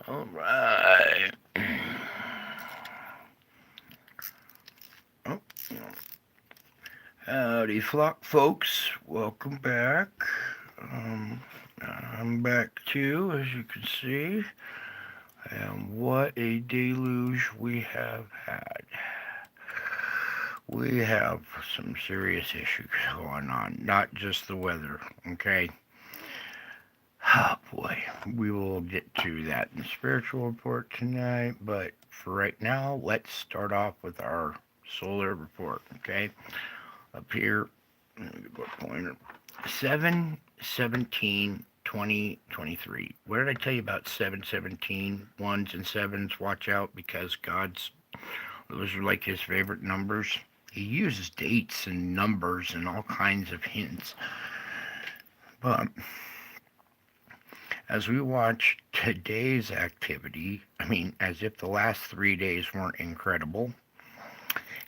All right. Oh, howdy, flock folks. Welcome back. Um, I'm back too, as you can see. And what a deluge we have had. We have some serious issues going on, not just the weather, okay? Oh boy, we will get to that in the spiritual report tonight, but for right now, let's start off with our solar report, okay? Up here, let me go pointer. 7/17/2023. What did I tell you about 7/17? Ones and sevens, watch out because those are like his favorite numbers. He uses dates and numbers and all kinds of hints. But as we watch today's activity, I mean, as if the last 3 days weren't incredible,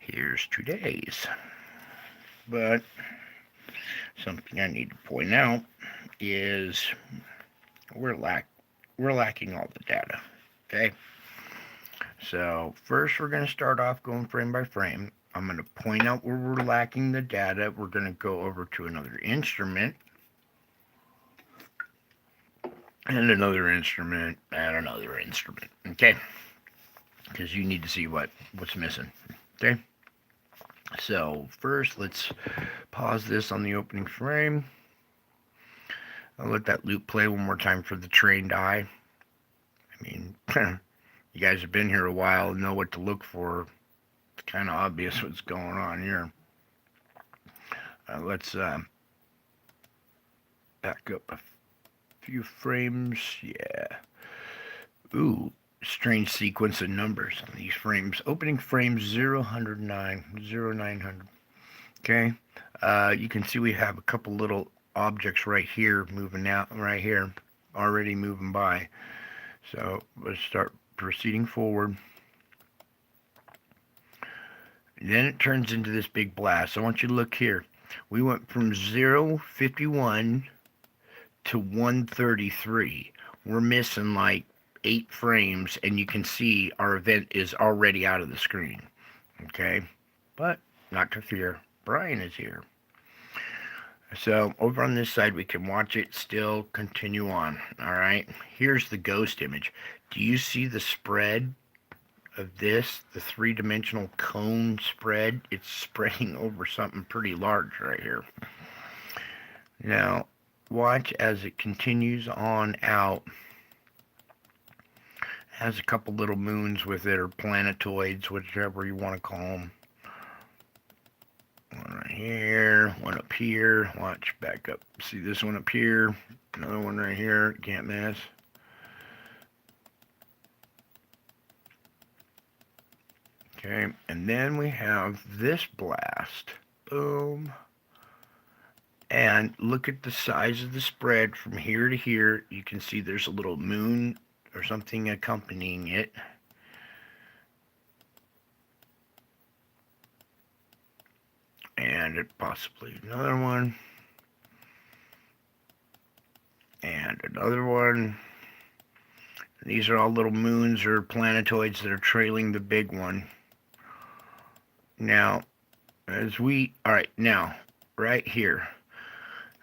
here's today's. But something I need to point out is we're lacking all the data. Okay, so first we're going to start off going frame by frame. I'm going to point out where we're lacking the data. We're going to go over to another instrument and another instrument and another instrument. Okay, because you need to see what's missing. Okay, so first let's pause this on the opening frame. I'll let that loop play one more time for the trained eye. I mean, you guys have been here a while and know what to look for. It's kind of obvious what's going on here. Let's back up a few frames. Yeah. Ooh, strange sequence of numbers on these frames. Opening frame 009, 0900. Okay. You can see we have a couple little objects right here moving out, right here, already moving by. So let's start proceeding forward. And then it turns into this big blast. I want you to look here. We went from 051 to 133. We're missing like 8 frames, and you can see our event is already out of the screen. Okay? But not to fear, Brian is here. So over on this side, we can watch it still continue on. All right? Here's the ghost image. Do you see the spread of this, the 3-dimensional cone spread? It's spreading over something pretty large right here. Now, watch as it continues on out. It has a couple little moons with it, or planetoids, whichever you want to call them. One right here, one up here. Watch, back up. See this one up here? Another one right here. Can't miss. Okay, and then we have this blast. Boom. And look at the size of the spread from here to here. You can see there's a little moon or something accompanying it. And possibly another one. And another one. These are all little moons or planetoids that are trailing the big one. Now, right here,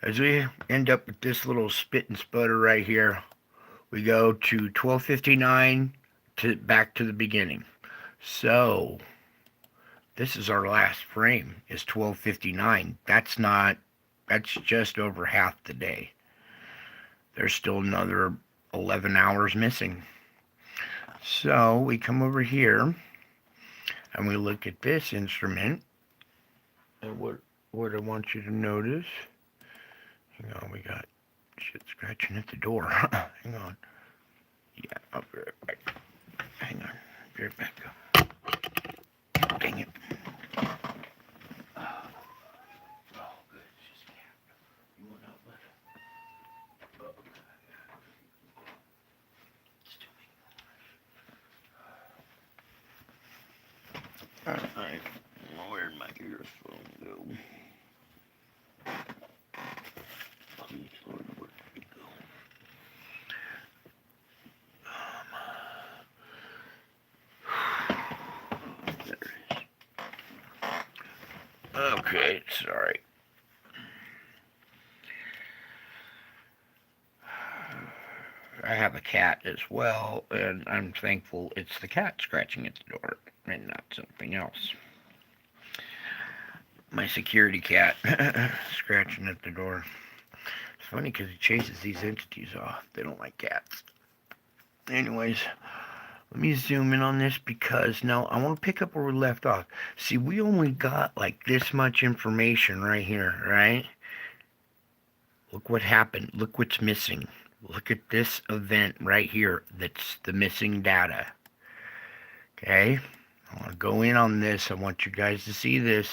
as we end up with this little spit and sputter right here, we go to 1259 back to the beginning. So, this is our last frame, is 1259. That's just over half the day. There's still another 11 hours missing. So, we come over here and we look at this instrument. And what I want you to notice, hang on, we got shit scratching at the door. Hang on. Yeah, I'll be right back. Hang on. Be right back. Dang it. Oh, good. It's just a cat. You want help with it? Oh, it's too big. Alright. Where'd my earphone go? Please, Lord, where did it go? Okay, sorry. I have a cat as well, and I'm thankful it's the cat scratching at the door and not something else. My security cat scratching at the door. It's funny because he chases these entities off. They don't like cats. Anyways, let me zoom in on this because now I want to pick up where we left off. See, we only got like this much information right here, right? Look what happened. Look what's missing. Look at this event right here. That's the missing data. Okay? I want to go in on this. I want you guys to see this.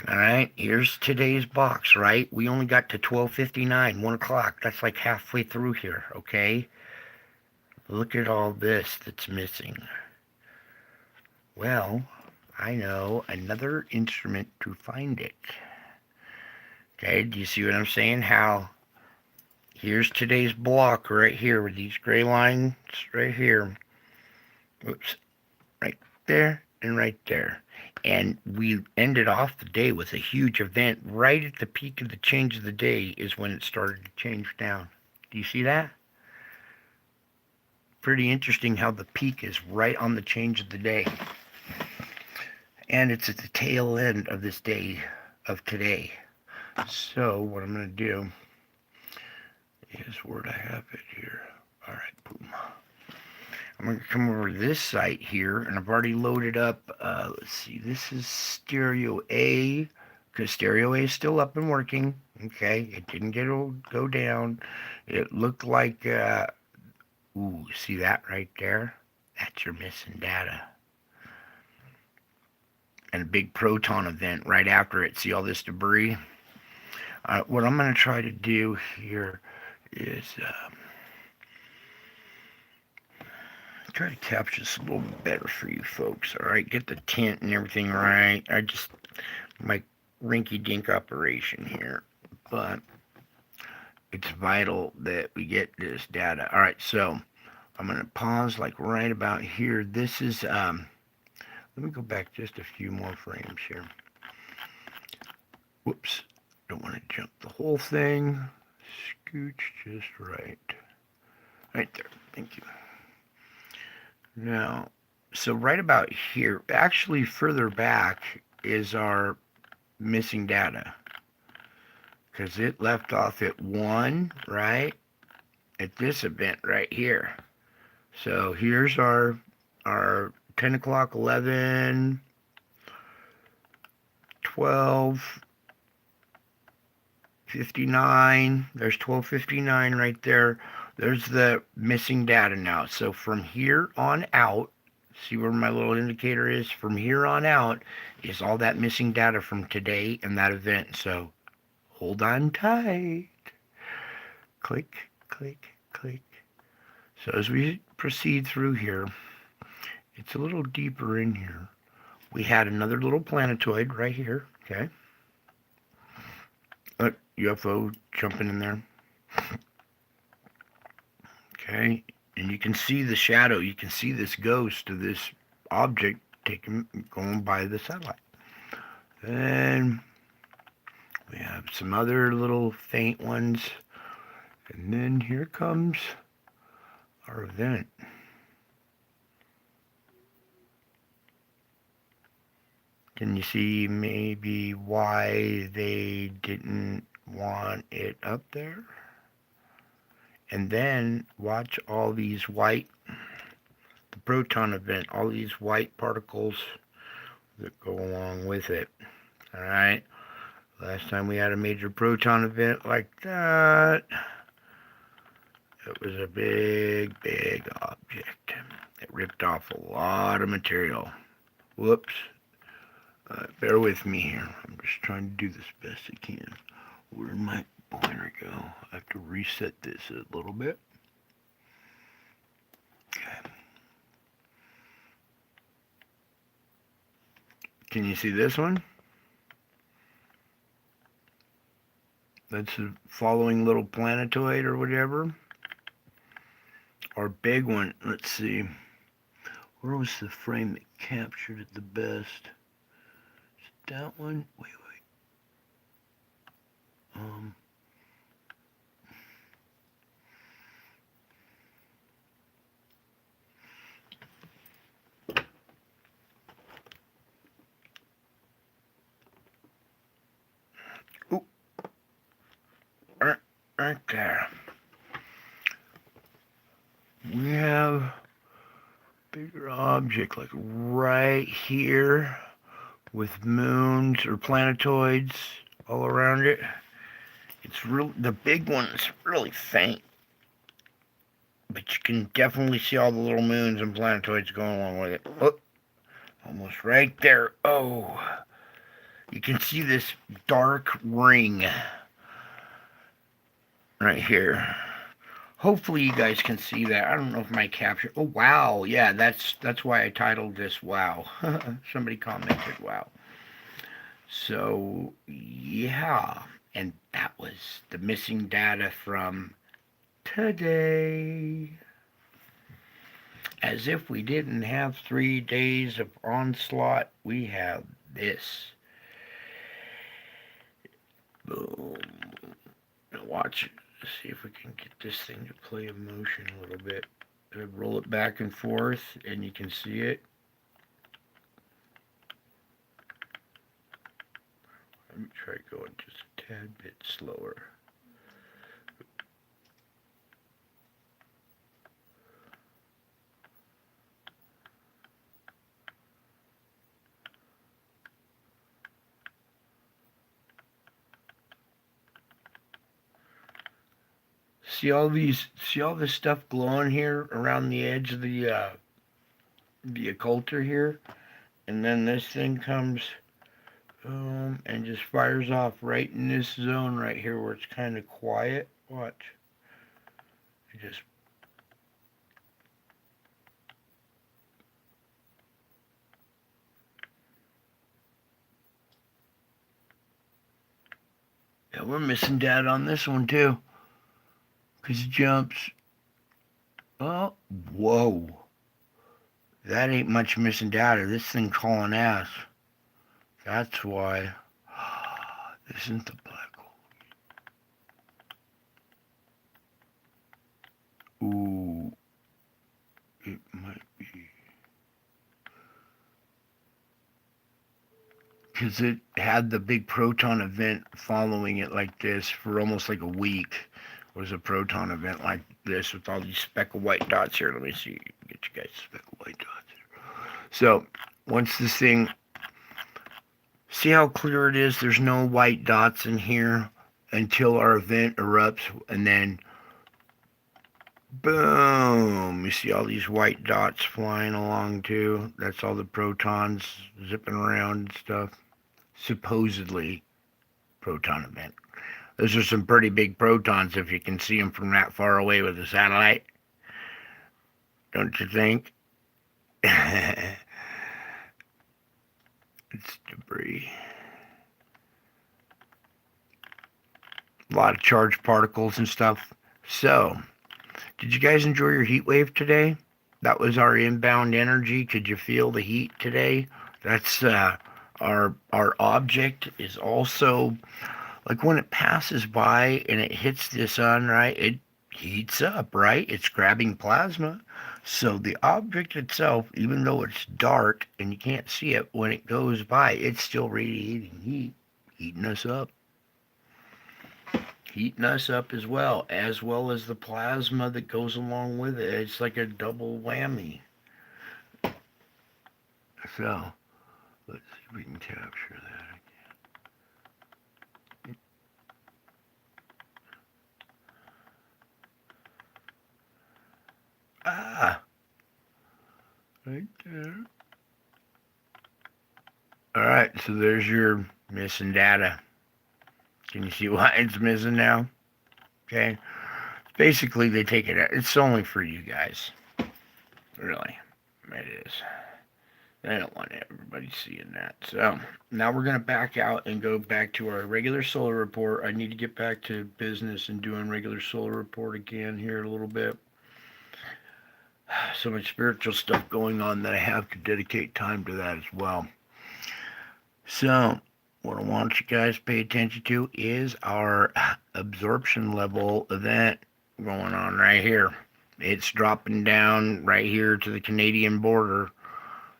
Alright, here's today's box, right? We only got to 12:59, 1 o'clock. That's like halfway through here, okay? Look at all this that's missing. Well, I know another instrument to find it. Okay, do you see what I'm saying? How here's today's block right here with these gray lines right here. Oops, right there and right there. And we ended off the day with a huge event. Right at the peak of the change of the day is when it started to change down. Do you see that? Pretty interesting how the peak is right on the change of the day. And it's at the tail end of this day of today. So what I'm going to do is where I have it here. All right, boom. I'm going to come over to this site here, and I've already loaded up, let's see, this is Stereo A, because Stereo A is still up and working, okay, it didn't go down. It looked like, ooh, see that right there? That's your missing data. And a big proton event right after it. See all this debris? What I'm going to try to do here is try to capture this a little bit better for you folks. All right, get the tint and everything right. My rinky-dink operation here, but it's vital that we get this data. All right, so I'm going to pause like right about here. This is, let me go back just a few more frames here. Whoops, don't want to jump the whole thing. Scooch just right. Right there, thank you. Now, so right about here, actually further back is our missing data. Because it left off at 1, right? At this event right here. So here's our 10 o'clock, 11, 12, 59. There's 12:59 right there. There's the missing data now. So from here on out, see where my little indicator is? From here on out is all that missing data from today and that event. So hold on tight. Click, click, click. So as we proceed through here, it's a little deeper in here. We had another little planetoid right here, okay? Look, UFO jumping in there. Okay, and you can see the shadow. You can see this ghost of this object going by the satellite. Then we have some other little faint ones. And then here comes our event. Can you see maybe why they didn't want it up there? And then watch all these white, the proton event, all these white particles that go along with it. All right. Last time we had a major proton event like that, it was a big, big object. It ripped off a lot of material. Whoops. Bear with me here. I'm just trying to do this best I can. Where'd my pointer go? I have to reset this a little bit. Okay. Can you see this one? That's a following little planetoid or whatever. Our big one, let's see. Where was the frame that captured it the best? that one? Wait. Ooh, right there. We have bigger object like right here with moons or planetoids all around it. It's real. The big one's really faint, but you can definitely see all the little moons and planetoids going along with it. Oh, almost right there. Oh, you can see this dark ring right here. Hopefully you guys can see that. I don't know if my capture. Oh wow, yeah, that's why I titled this "Wow." Somebody commented "Wow." So yeah, and that was the missing data from today. As if we didn't have 3 days of onslaught, we have this. Boom. Now watch it. See if we can get this thing to play in motion a little bit. Roll it back and forth, and you can see it. Let me try going just a tad bit slower. See all this stuff glowing here around the edge of the occulter here, and then this thing comes and just fires off right in this zone right here where it's kind of quiet. Watch. It just yeah, we're missing data on this one too, because it jumps. Oh, whoa. That ain't much missing data. This thing's hauling ass. That's why. This isn't the black hole. Ooh. It might be. Because it had the big proton event following it like this for almost like a week. It was a proton event like this with all these speck of white dots here. Let me see. Get you guys speck of white dots here. So once this thing, see how clear it is? There's no white dots in here until our event erupts, and then boom, you see all these white dots flying along too. That's all the protons zipping around and stuff. Supposedly proton event. Those are some pretty big protons if you can see them from that far away with a satellite. Don't you think? It's debris. A lot of charged particles and stuff. So, did you guys enjoy your heat wave today? That was our inbound energy. Could you feel the heat today? That's our object is also like when it passes by and it hits the sun, right? It heats up, right? It's grabbing plasma. So the object itself, even though it's dark and you can't see it, when it goes by, it's still radiating heat, heating us up. Heating us up as well as the plasma that goes along with it. It's like a double whammy. So, let's see if we can capture that again. Ah, right there. All right, so there's your missing data. Can you see why it's missing now? Okay. Basically, they take it out. It's only for you guys. Really. It is. I don't want everybody seeing that. So, now we're going to back out and go back to our regular solar report. I need to get back to business and doing regular solar report again here a little bit. So much spiritual stuff going on that I have to dedicate time to that as well. So, what I want you guys to pay attention to is our absorption level event going on right here. It's dropping down right here to the Canadian border.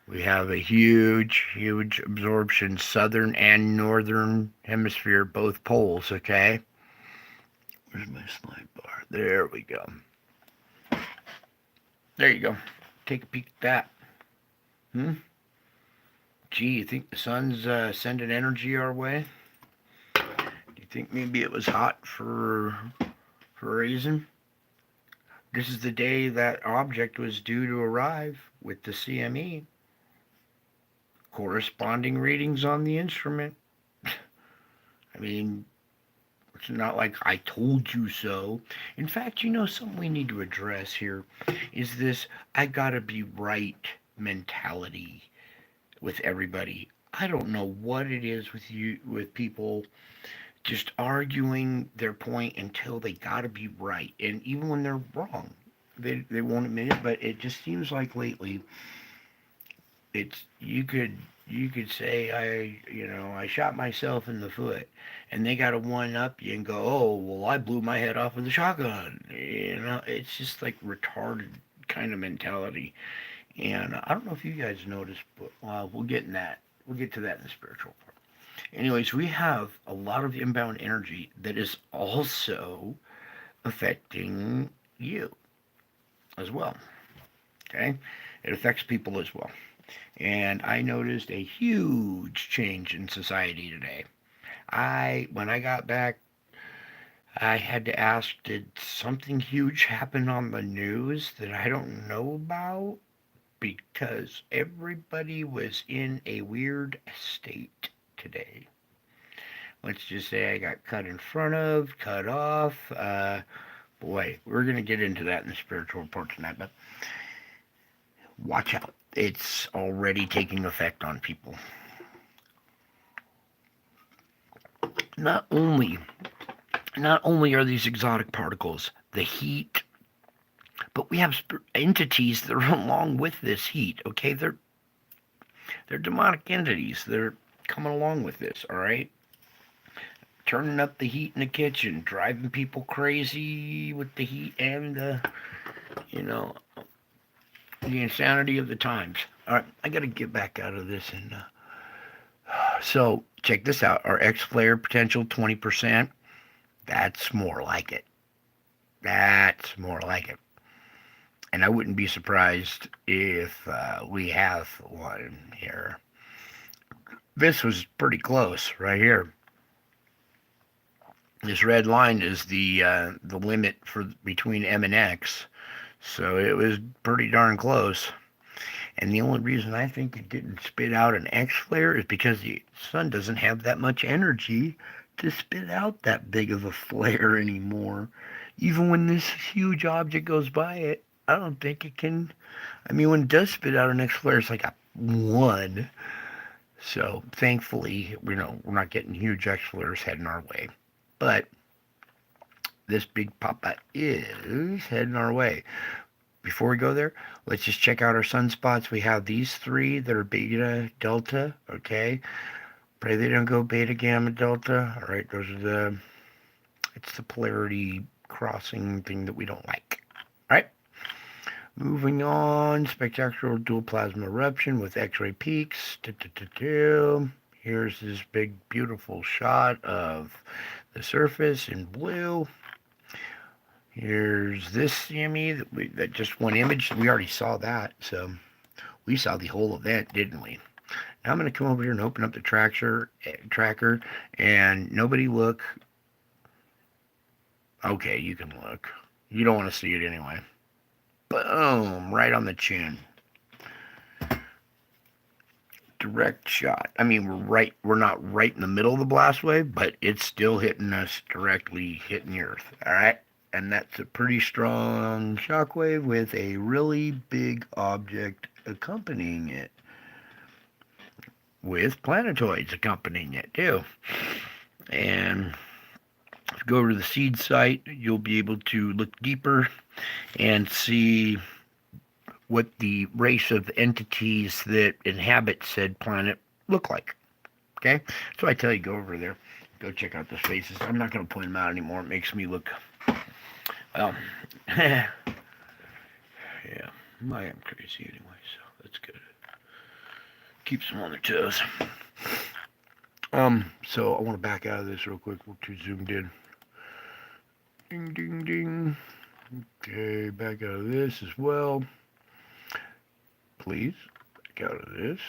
We have a huge, huge absorption, southern and northern hemisphere, both poles, okay? Where's my slide bar? There we go. There you go. Take a peek at that. Gee, you think the sun's sending energy our way? Do you think maybe it was hot for a reason? This is the day that object was due to arrive with the CME. Corresponding readings on the instrument. I mean, it's not like I told you so. In fact, something we need to address here is this I gotta be right mentality with everybody. I don't know what it is with people just arguing their point until they gotta be right. And even when they're wrong, they won't admit it, but it just seems like lately it's you could say I shot myself in the foot, and they got to one up you and go, oh well, I blew my head off with a shotgun. It's just like retarded kind of mentality. And I don't know if you guys noticed, but we'll get in that. We'll get to that in the spiritual part. Anyways, we have a lot of inbound energy that is also affecting you as well. Okay, it affects people as well. And I noticed a huge change in society today. When I got back, I had to ask, did something huge happen on the news that I don't know about? Because everybody was in a weird state today. Let's just say I got cut in front of, cut off. Boy, we're going to get into that in the spiritual report tonight, but watch out. It's already taking effect on people. Not only are these exotic particles the heat, but we have entities that are along with this heat. Okay, they're demonic entities. They're coming along with this. All right, turning up the heat in the kitchen, driving people crazy with the heat and the insanity of the times. All right, I got to get back out of this. And so check this out. Our X flare potential 20%. That's more like it. That's more like it. And I wouldn't be surprised if we have one here. This was pretty close right here. This red line is the limit for between M and X. So it was pretty darn close. And the only reason I think it didn't spit out an X flare is because the sun doesn't have that much energy to spit out that big of a flare anymore. Even when this huge object goes by it, I don't think it can. I mean, when it does spit out an X flare, it's like a 1. So thankfully, we're not getting huge X flares heading our way. But this big papa is heading our way. Before we go there, let's just check out our sunspots. We have these 3 that are beta, delta, okay? Pray they don't go beta, gamma, delta. All right, it's the polarity crossing thing that we don't like. All right? Moving on, spectacular dual plasma eruption with X-ray peaks. Here's this big, beautiful shot of the surface in blue. Here's this CME that just one image. We already saw that, so we saw the whole event, didn't we? Now I'm going to come over here and open up the tracker, and nobody look. Okay, you can look. You don't want to see it anyway. Boom, right on the chin. Direct shot. I mean, we're not right in the middle of the blast wave, but it's still hitting us directly, hitting the earth. All right? And that's a pretty strong shockwave with a really big object accompanying it, with planetoids accompanying it too. And if you go over to the seed site, you'll be able to look deeper and see what the race of entities that inhabit said planet look like. Okay? So I tell you, go over there. Go check out the faces. I'm not going to point them out anymore. It makes me look, well, yeah, I am crazy anyway, so that's good. Keeps them on their toes. So I want to back out of this real quick. We're too zoomed in. Ding, ding, ding. Okay, back out of this as well. Please, back out of this.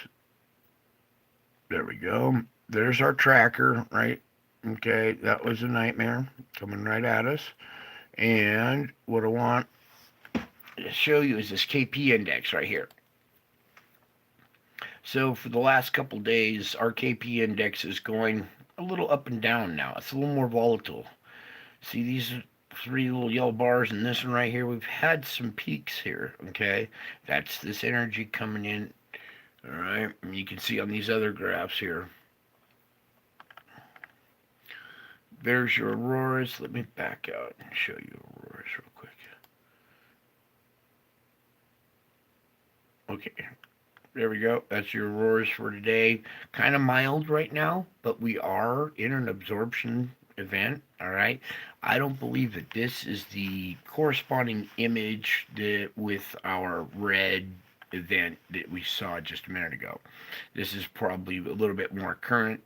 There we go. There's our tracker, right? Okay, that was a nightmare coming right at us. And what I want to show you is this KP index right here. So for the last couple days, our KP index is going a little up and down now. It's a little more volatile. See these three little yellow bars and this one right here? We've had some peaks here, okay? That's this energy coming in, all right? And you can see on these other graphs here. There's your auroras. Let me back out and show you auroras real quick. Okay, there we go. That's your auroras for today. Kind of mild right now, but we are in an absorption event, all right? I don't believe that this is the corresponding image that with our red event that we saw just a minute ago. This is probably a little bit more current.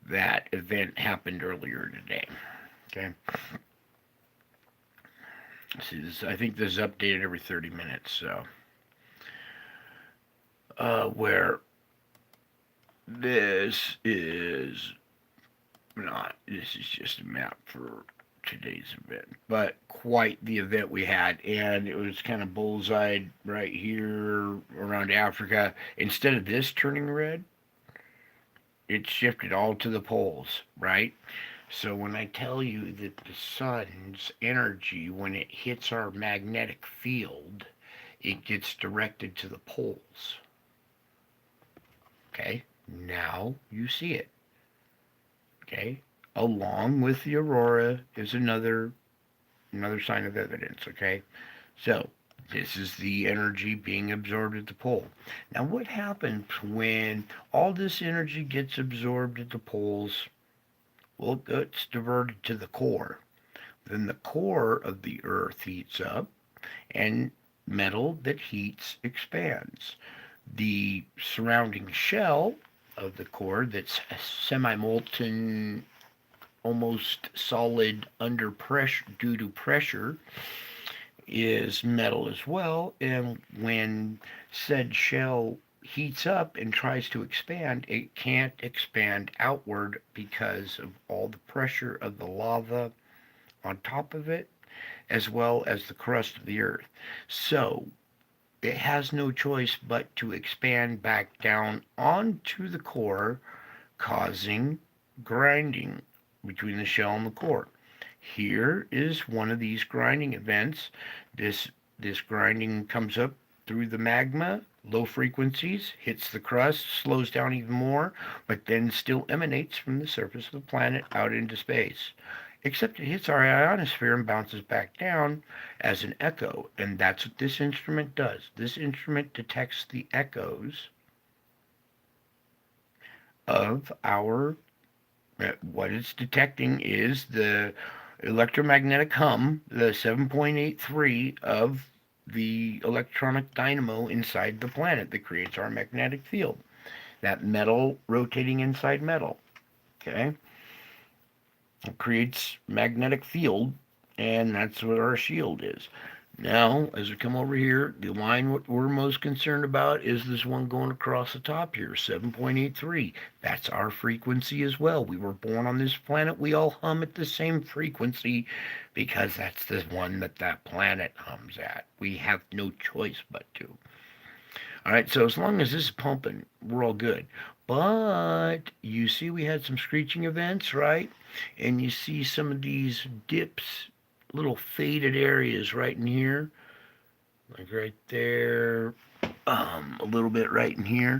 That event happened earlier today. Okay. See this, I think this is updated every 30 minutes, so where this is not, this is just a map for today's event, but quite the event we had, and it was kind of bullseyed right here around Africa. Instead of this turning red, it shifted all to the poles, right? So when I tell you that the sun's energy, when it hits our magnetic field, it gets directed to the poles. Okay, now you see it. Okay, along with the aurora is another sign of evidence. Okay, so this is the energy being absorbed at the pole. Now, what happens when all this energy gets absorbed at the poles? Well, it gets diverted to the core. Then the core of the Earth heats up, and metal that heats expands. The surrounding shell of the core that's semi-molten, almost solid under pressure due to pressure is metal as well, and when said shell heats up and tries to expand, it can't expand outward because of all the pressure of the lava on top of it, as well as the crust of the earth. So it has no choice but to expand back down onto the core, causing grinding between the shell and the core. Here is one of these grinding events. This grinding comes up through the magma, low frequencies, hits the crust, slows down even more, but then still emanates from the surface of the planet out into space. Except it hits our ionosphere and bounces back down as an echo, and that's what this instrument does. This instrument detects the echoes of our, what it's detecting is the electromagnetic hum, the 7.83 of the electronic dynamo inside the planet that creates our magnetic field. That metal rotating inside metal. Okay? It creates magnetic field, and that's what our shield is. Now, as we come over here, the line what we're most concerned about is this one going across the top here, 7.83. That's our frequency as well. We were born on this planet. We all hum at the same frequency because that's the one that planet hums at. We have no choice but to. All right, so as long as this is pumping, we're all good. But you see we had some screeching events, right? And you see some of these dips, little faded areas right in here, like right there, a little bit right in here,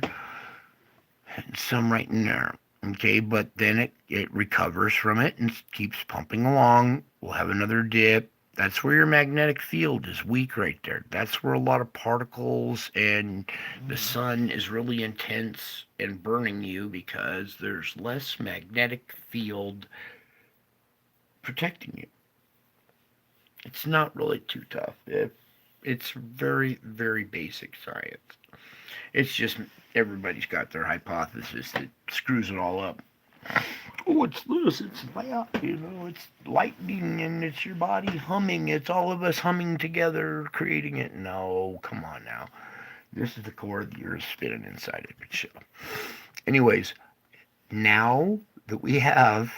and some right in there. Okay, but then it recovers from it and keeps pumping along. We'll have another dip, That's where your magnetic field is weak right there. That's where a lot of particles and the sun is really intense and burning you because there's less magnetic field protecting you. It's not really too tough. It's very, very basic science. It's just everybody's got their hypothesis that screws it all up. Oh, it's this, it's that, it's lightning and it's your body humming. It's all of us humming together, creating it. No, come on now. This is the core of the earth spinning inside of its shell. Anyways, now that we have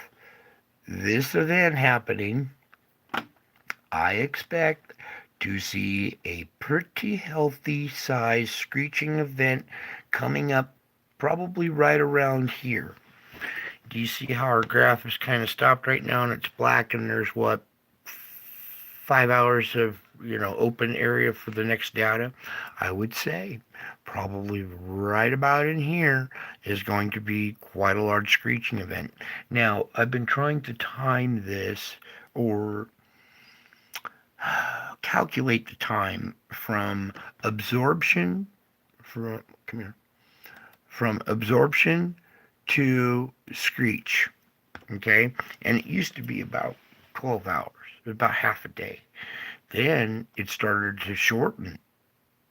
this event happening, I expect to see a pretty healthy size screeching event coming up probably right around here. Do you see how our graph is kind of stopped right now and it's black and there's what, 5 hours of open area for the next data? I would say probably right about in here is going to be quite a large screeching event. Now, I've been trying to time this or calculate the time from absorption from absorption to screech. Okay, and it used to be about 12 hours, about half a day. Then it started to shorten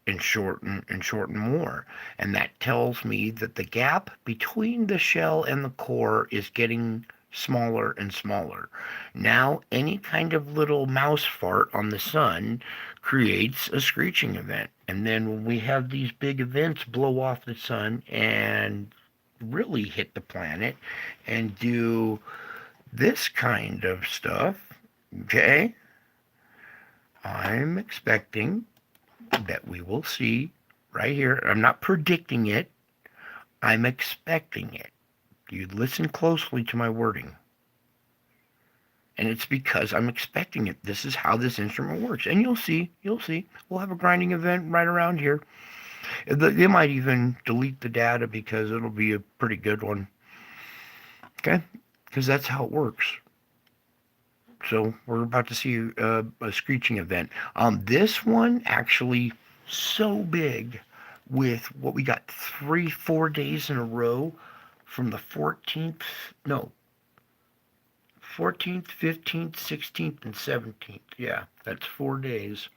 and shorten and shorten more, and that tells me that the gap between the shell and the core is getting smaller and smaller. Now, any kind of little mouse fart on the sun creates a screeching event. And then when we have these big events blow off the sun and really hit the planet and do this kind of stuff, okay, I'm expecting that we will see right here. I'm not predicting it, I'm expecting it. You listen closely to my wording. And it's because I'm expecting it. This is how this instrument works. And you'll see. We'll have a grinding event right around here. They might even delete the data because it'll be a pretty good one. Okay? Because that's how it works. So we're about to see a screeching event. This one actually so big with what we got 4 days in a row from the 14th, 15th, 16th, and 17th. Yeah, that's 4 days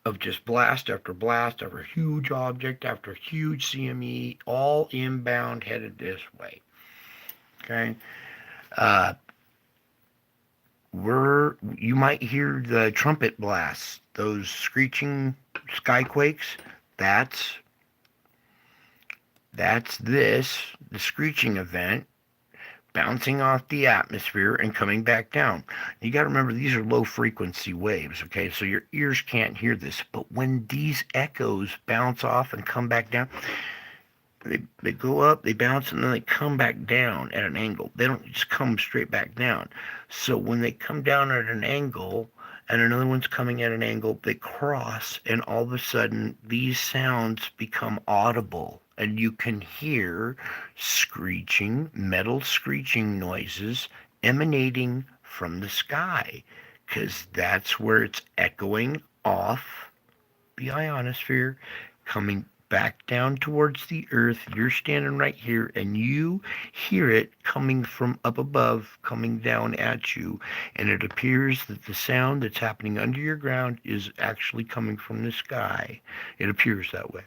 of just blast after blast after huge object after huge CME, all inbound headed this way. Okay. You might hear the trumpet blasts, those screeching skyquakes. That's the screeching event bouncing off the atmosphere and coming back down. You got to remember these are low frequency waves, okay? So your ears can't hear this. But when these echoes bounce off and come back down, they go up, they bounce, and then they come back down at an angle. They don't just come straight back down. So when they come down at an angle and another one's coming at an angle, they cross, and all of a sudden these sounds become audible. And you can hear screeching, metal screeching noises emanating from the sky, because that's where it's echoing off the ionosphere, coming back down towards the earth. You're standing right here and you hear it coming from up above, coming down at you, and it appears that the sound that's happening under your ground is actually coming from the sky. It appears that way,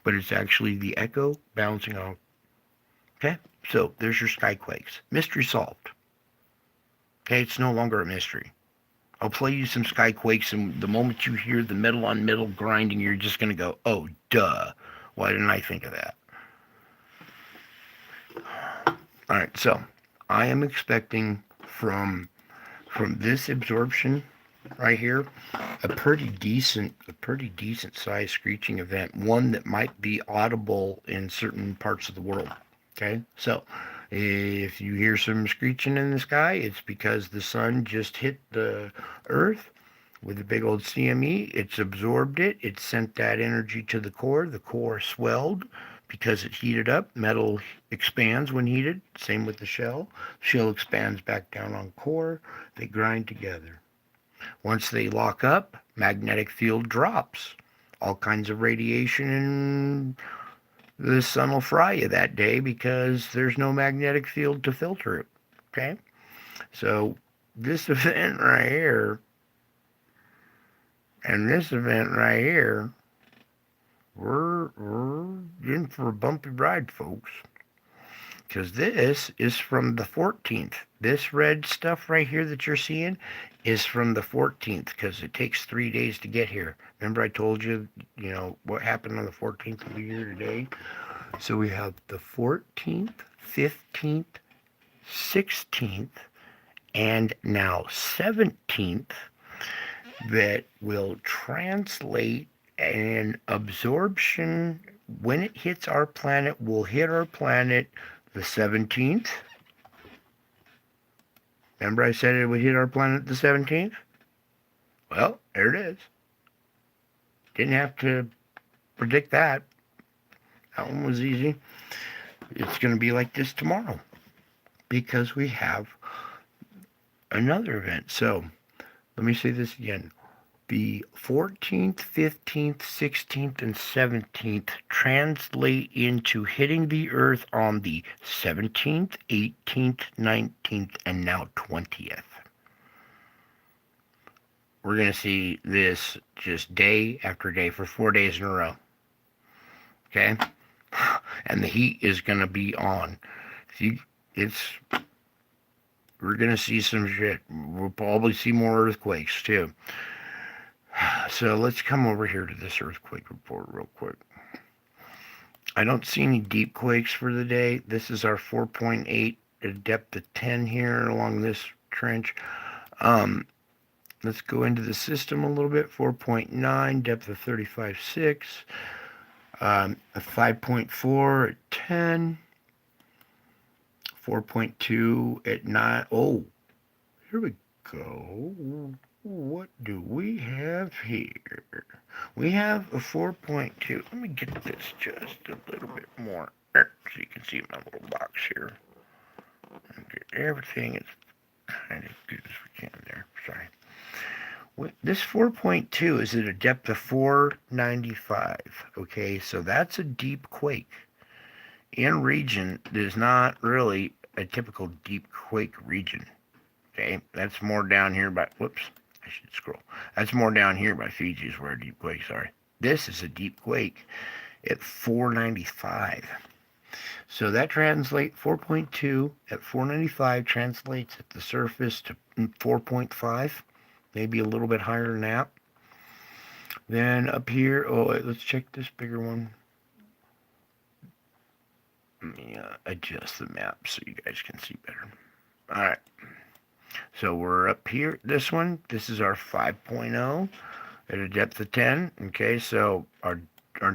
but it's actually the echo bouncing off. Okay, so there's your skyquakes. Mystery solved. Okay, it's no longer a mystery. I'll play you some skyquakes, and the moment you hear the metal on metal grinding, you're just going to go, oh, duh. Why didn't I think of that? All right, so I am expecting from this absorption right here a pretty decent size screeching event, one that might be audible in certain parts of the world. Okay, so if you hear some screeching in the sky, it's because the sun just hit the earth with a big old CME. It's absorbed it. It sent that energy to the core. The core swelled because it heated up. Metal expands when heated. Same with the shell. Shell expands back down on core. They grind together. Once they lock up, magnetic field drops. All kinds of radiation, and the sun will fry you that day because there's no magnetic field to filter it. Okay? So this event right here and this event right here, we're in for a bumpy ride, folks. Because this is from the 14th. This red stuff right here that you're seeing is from the 14th because it takes 3 days to get here. Remember I told you, what happened on the 14th of the year today? So we have the 14th, 15th, 16th, and now 17th that will translate an absorption. When it hits our planet, will hit our planet the 17th. Remember I said it would hit our planet the 17th? Well, there it is. Didn't have to predict that. That one was easy. It's going to be like this tomorrow because we have another event. So, let me say this again. The 14th, 15th, 16th, and 17th translate into hitting the Earth on the 17th, 18th, 19th, and now 20th. We're going to see this just day after day for 4 days in a row. Okay? And the heat is going to be on. See, we're going to see some shit. We'll probably see more earthquakes, too. So let's come over here to this earthquake report real quick. I don't see any deep quakes for the day. This is our 4.8 at a depth of 10 here along this trench. Let's go into the system a little bit. 4.9, depth of 35.6. A 5.4 at 10. 4.2 at 9. Oh, here we go. What do we have here? We have a 4.2. Let me get this just a little bit more so you can see my little box here. Get everything as kind of good as we can there. Sorry. This 4.2 is at a depth of 495. Okay, so that's a deep quake. In region, there's not really a typical deep quake region. Okay, that's more down here by, whoops, I should scroll. That's more down here by Fiji is where a deep quakes are. This is a deep quake at 495. So that translates 4.2 at 495 translates at the surface to 4.5, maybe a little bit higher than that. Then up here, let's check this bigger one. Let me adjust the map so you guys can see better. All right. So we're up here. This is our 5.0 at a depth of 10. Okay, so our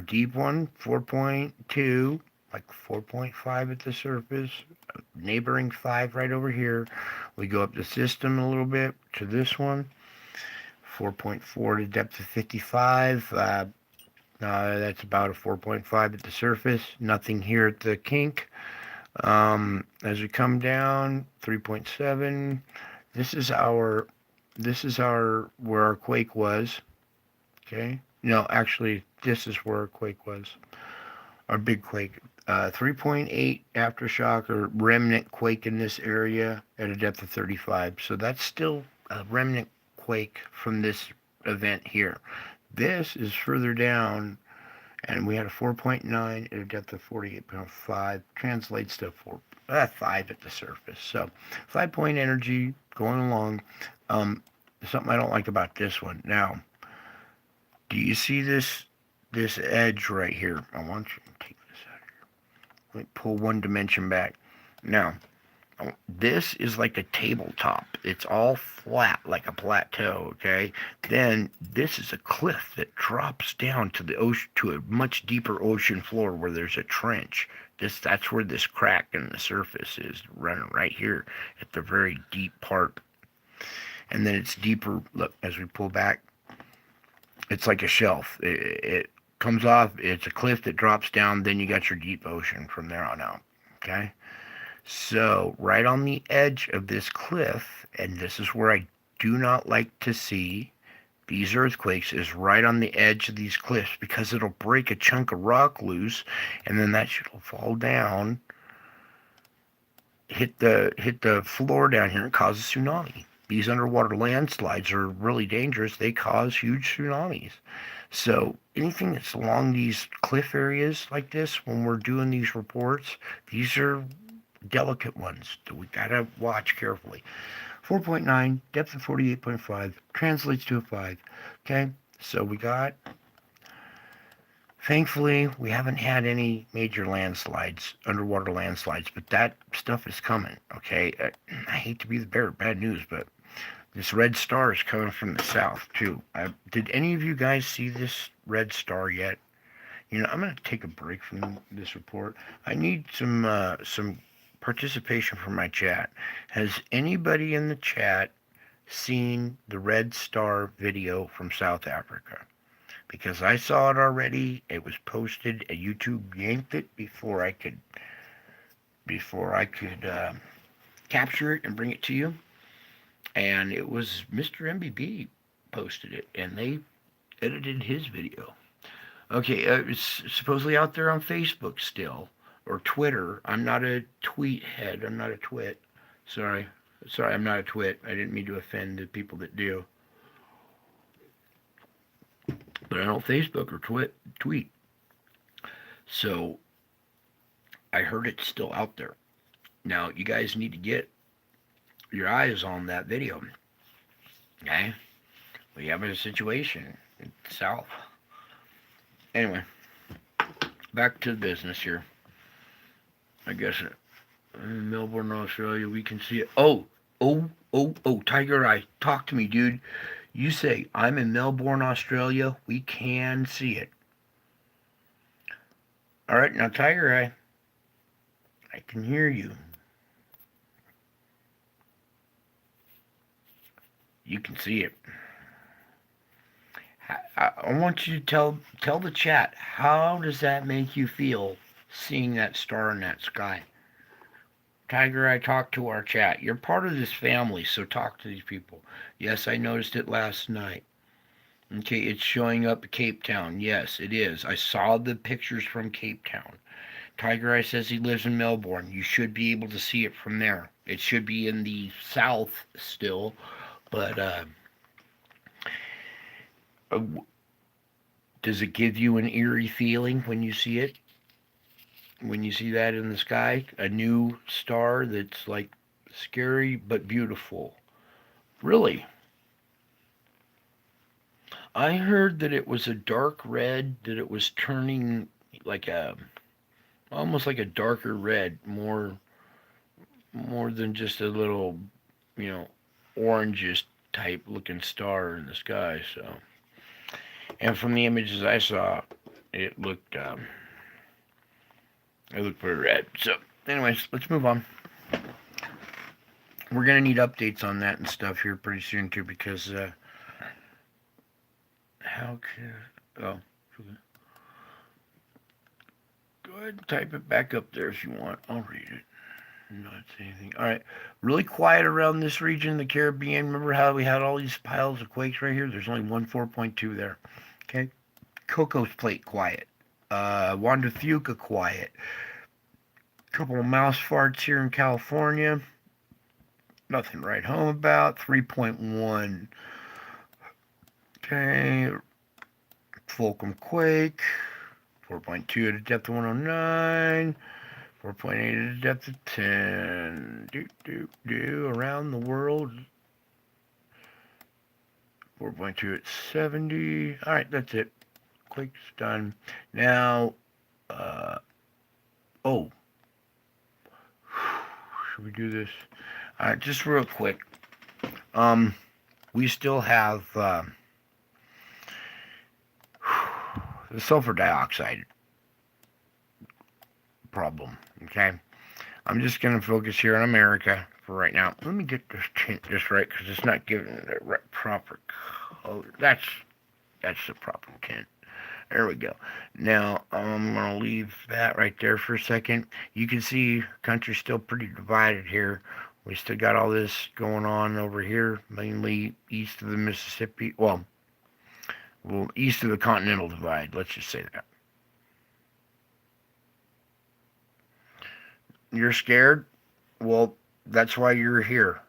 deep one, 4.2, like 4.5 at the surface, neighboring 5 right over here. We go up the system a little bit to this one, 4.4 to depth of 55. That's about a 4.5 at the surface. Nothing here at the kink. As we come down, 3.7. This is where our quake was. Okay. No, actually, this is where our quake was. Our big quake. 3.8 aftershock or remnant quake in this area at a depth of 35. So that's still a remnant quake from this event here. This is further down, and we had a 4.9 at a depth of 48.5. Translates to 5 at the surface. So 5-point energy going along. Something I don't like about this one. Now, do you see this edge right here? I want you to take this out of here. Let me pull one dimension back. Now, this is like a tabletop. It's all flat, like a plateau, okay? Then this is a cliff that drops down to the ocean, to a much deeper ocean floor where there's a trench. That's where this crack in the surface is, running right here at the very deep part. And then it's deeper. Look, as we pull back, it's like a shelf. It comes off. It's a cliff that drops down. Then you got your deep ocean from there on out, okay? So right on the edge of this cliff, and this is where I do not like to see these earthquakes is right on the edge of these cliffs, because it'll break a chunk of rock loose, and then that shit will fall down, hit the floor down here, and cause a tsunami. These underwater landslides are really dangerous. They cause huge tsunamis. So anything that's along these cliff areas like this, when we're doing these reports, these are delicate ones that we gotta watch carefully. 4.9, depth of 48.5, translates to a 5. Okay, so we got, thankfully, we haven't had any major landslides, underwater landslides, but that stuff is coming. Okay, I hate to be the bearer of bad news, but this red star is coming from the south too. Did any of you guys see this red star yet? You know, I'm going to take a break from this report. I need some participation from my chat. Has anybody in the chat seen the red star video from South Africa? Because I saw it already. It was posted, and YouTube yanked it before I could capture it and bring it to you. And it was Mr. MBB posted it, and they edited his video. Okay, it's supposedly out there on Facebook still, or Twitter. I'm not a tweet head. I'm not a twit. Sorry, I'm not a twit. I didn't mean to offend the people that do. But I don't Facebook or tweet. So I heard it's still out there. Now, you guys need to get your eyes on that video. Okay? We have a situation in the south. Anyway, back to the business here. I guess in Melbourne, Australia, we can see it. Oh, Tiger Eye, talk to me, dude. You say, I'm in Melbourne, Australia. We can see it. All right, now, Tiger Eye, I can hear you. You can see it. I want you to tell the chat, how does that make you feel, seeing that star in that sky? Tiger, I talk to our chat. You're part of this family, so talk to these people. Yes, I noticed it last night. Okay, it's showing up at Cape Town. Yes, it is. I saw the pictures from Cape Town. Tiger Eye says he lives in Melbourne. You should be able to see it from there. It should be in the south still, but does it give you an eerie feeling when you see it? When you see that in the sky? A new star that's like scary but beautiful. Really? I heard that it was a dark red, that it was turning like almost like a darker red, more than just a little, orangish type looking star in the sky. So, and from the images I saw, it looked pretty red. So, anyways, let's move on. We're gonna need updates on that and stuff here pretty soon too, because how could go ahead and type it back up there if you want. I'll read it. Not say anything. All right, really quiet around this region in the Caribbean. Remember how we had all these piles of quakes right here? There's only one 4.2 there. Okay, Cocos Plate quiet. Juan de Fuca quiet. A couple of mouse farts here in California. Nothing to write home about. 3.1. Okay, Fulcrum Quake. 4.2 at a depth of 109. 4.8 at a depth of 10. Around the world. 4.2 at 70. All right, that's it. Quake's done. Now, should we do this? All right, just real quick. We still have the sulfur dioxide problem. Okay, I'm just going to focus here on America for right now. Let me get this tint just right, because it's not giving it the right, proper color. That's the proper tint. There we go. Now I'm going to leave that right there for a second. You can see country's still pretty divided here. We still got all this going on over here, mainly east of the Mississippi. Well, east of the Continental Divide. Let's just say that. You're scared? Well, that's why you're here.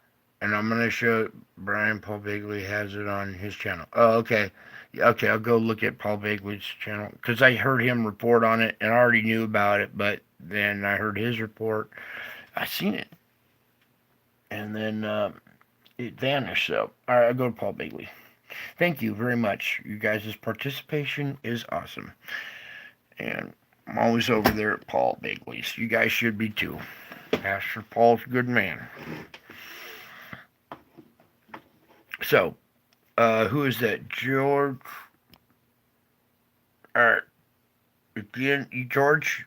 And I'm going to show Brian Paul Bagley has it on his channel. Oh, okay. Okay, I'll go look at Paul Bagley's channel because I heard him report on it and I already knew about it, but then I heard his report. I seen it. And then it vanished. So, all right, I'll go to Paul Bagley. Thank you very much. You guys' participation is awesome. And I'm always over there at Paul Bagley's. You guys should be too. Pastor Paul's a good man. So, who is that? George. Alright. Again, George,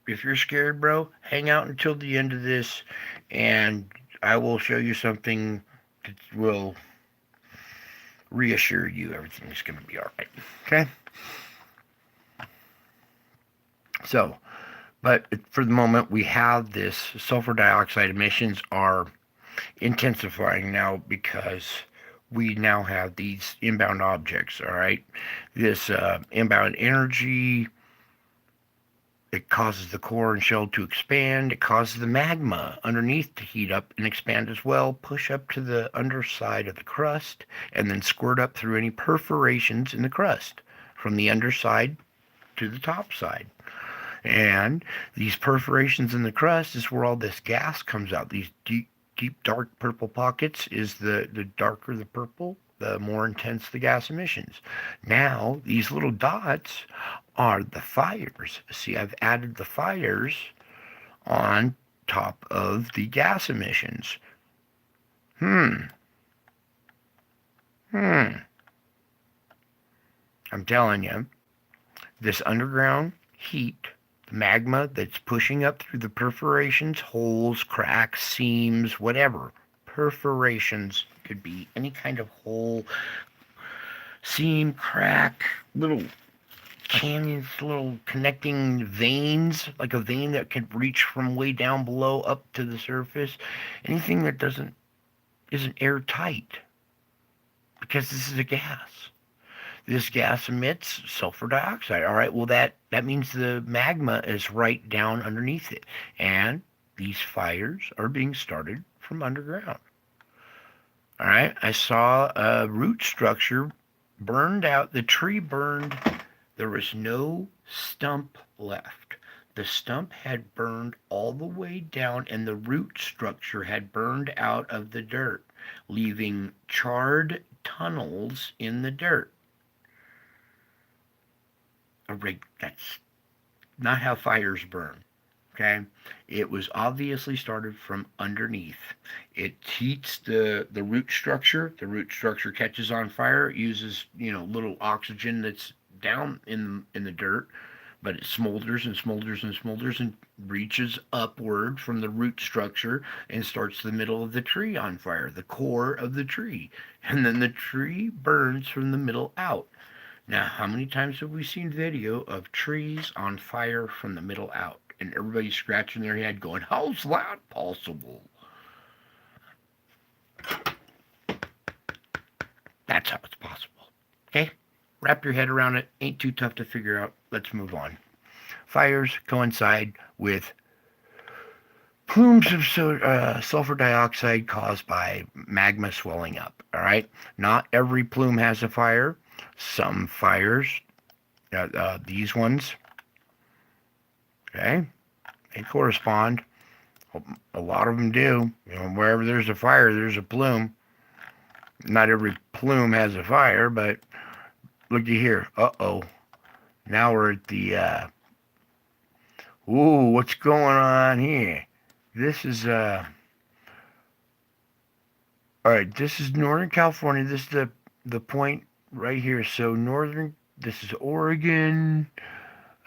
if you're scared, bro, hang out until the end of this, and I will show you something that will reassure you everything's going to be alright. Okay? So, but for the moment, we have this sulfur dioxide emissions are intensifying now because we now have these inbound objects, all right? This inbound energy, it causes the core and shell to expand. It causes the magma underneath to heat up and expand as well, push up to the underside of the crust, and then squirt up through any perforations in the crust from the underside to the top side. And these perforations in the crust is where all this gas comes out. These deep, dark purple pockets is the darker the purple, the more intense the gas emissions. Now, these little dots are the fires. See, I've added the fires on top of the gas emissions. I'm telling you, this underground heat, the magma that's pushing up through the perforations, holes, cracks, seams, whatever. Perforations could be any kind of hole, seam, crack, little canyons, little connecting veins, like a vein that could reach from way down below up to the surface. Anything that isn't airtight, because this is a gas. This gas emits sulfur dioxide. All right, well, that means the magma is right down underneath it. And these fires are being started from underground. All right, I saw a root structure burned out. The tree burned. There was no stump left. The stump had burned all the way down, and the root structure had burned out of the dirt, leaving charred tunnels in the dirt. That's not how fires burn. Okay, it was obviously started from underneath. It heats the root structure. The root structure catches on fire. It uses little oxygen that's down in the dirt, but it smolders and smolders and smolders and reaches upward from the root structure and starts the middle of the tree on fire, the core of the tree, and then the tree burns from the middle out. Now, how many times have we seen video of trees on fire from the middle out? And everybody's scratching their head going, how's that possible? That's how it's possible. Okay? Wrap your head around it. Ain't too tough to figure out. Let's move on. Fires coincide with plumes of sulfur dioxide caused by magma swelling up. All right? Not every plume has a fire. Some fires, these ones, okay, they correspond. A lot of them do. Wherever there's a fire, there's a plume. Not every plume has a fire, but looky here. Uh-oh. Now we're at the, what's going on here? This is, all right, this is Northern California. This is the point right here. So this is Oregon.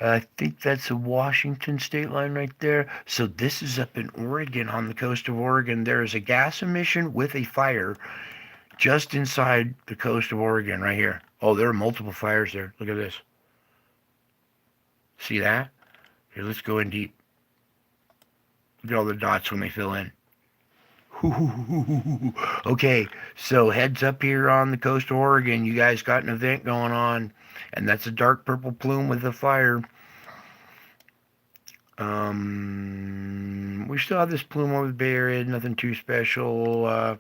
I think that's the Washington state line right there. So this is up in Oregon, on the coast of Oregon. There is a gas emission with a fire just inside the coast of Oregon right here. Oh, there are multiple fires there. Look at this. See that? Here, let's go in deep. Look at all the dots when they fill in. Okay, so heads up here on the coast of Oregon. You guys got an event going on, and that's a dark purple plume with a fire. We still have this plume over the Bay Area. Nothing too special.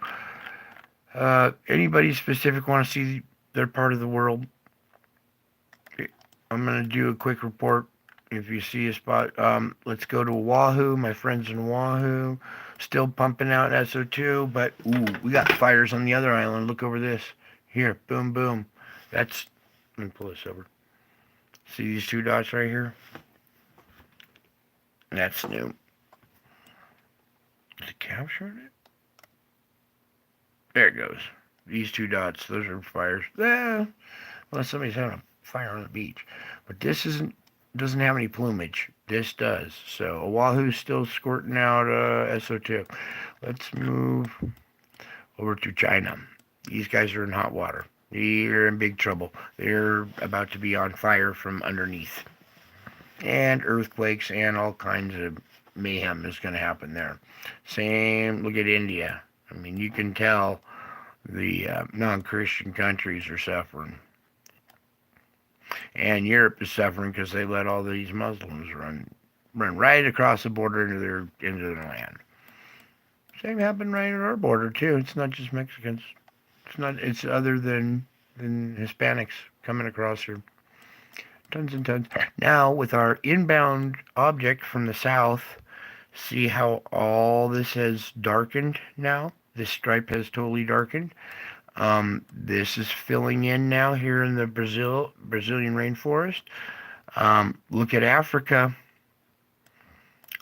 Anybody specific want to see their part of the world? I'm gonna do a quick report. If you see a spot, let's go to Oahu. My friends in Oahu, still pumping out SO2, but ooh, we got fires on the other island. Look over this. Here, boom, boom. That's. Let me pull this over. See these two dots right here? That's new. Is it capturing it? There it goes. These two dots, those are fires. Well, somebody's having a fire on the beach. But this doesn't have any plumage. This does. So Oahu's still squirting out SO2. Let's move over to China. These guys are in hot water. They're in big trouble. They're about to be on fire from underneath. And earthquakes and all kinds of mayhem is going to happen there. Same, look at India. I mean, you can tell the non-Christian countries are suffering. And Europe is suffering because they let all these Muslims run right across the border into their land. Same happened right at our border too. It's not just Mexicans. It's other than Hispanics coming across here. Tons and tons. Now with our inbound object from the south, see how all this has darkened now? This stripe has totally darkened. This is filling in now here in the Brazilian rainforest. Look at Africa.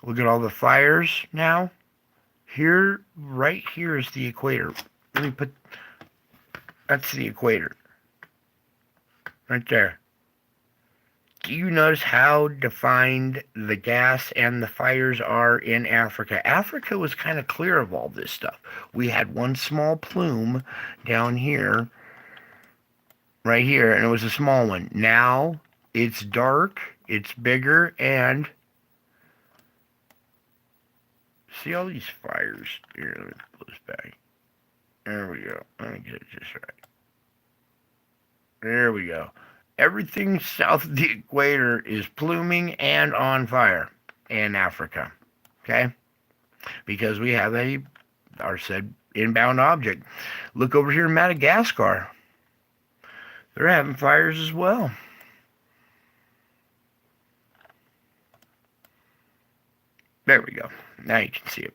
Look at all the fires now. Here, right here is the equator. That's the equator. Right there. Do you notice how defined the gas and the fires are in Africa? Africa was kind of clear of all this stuff. We had one small plume down here, right here, and it was a small one. Now it's dark, it's bigger, and see all these fires? Here, let me pull this back. There we go. Let me get it just right. There we go. Everything south of the equator is pluming and on fire in Africa, okay? Because we have our said inbound object. Look over here in Madagascar. They're having fires as well. There we go. Now you can see it.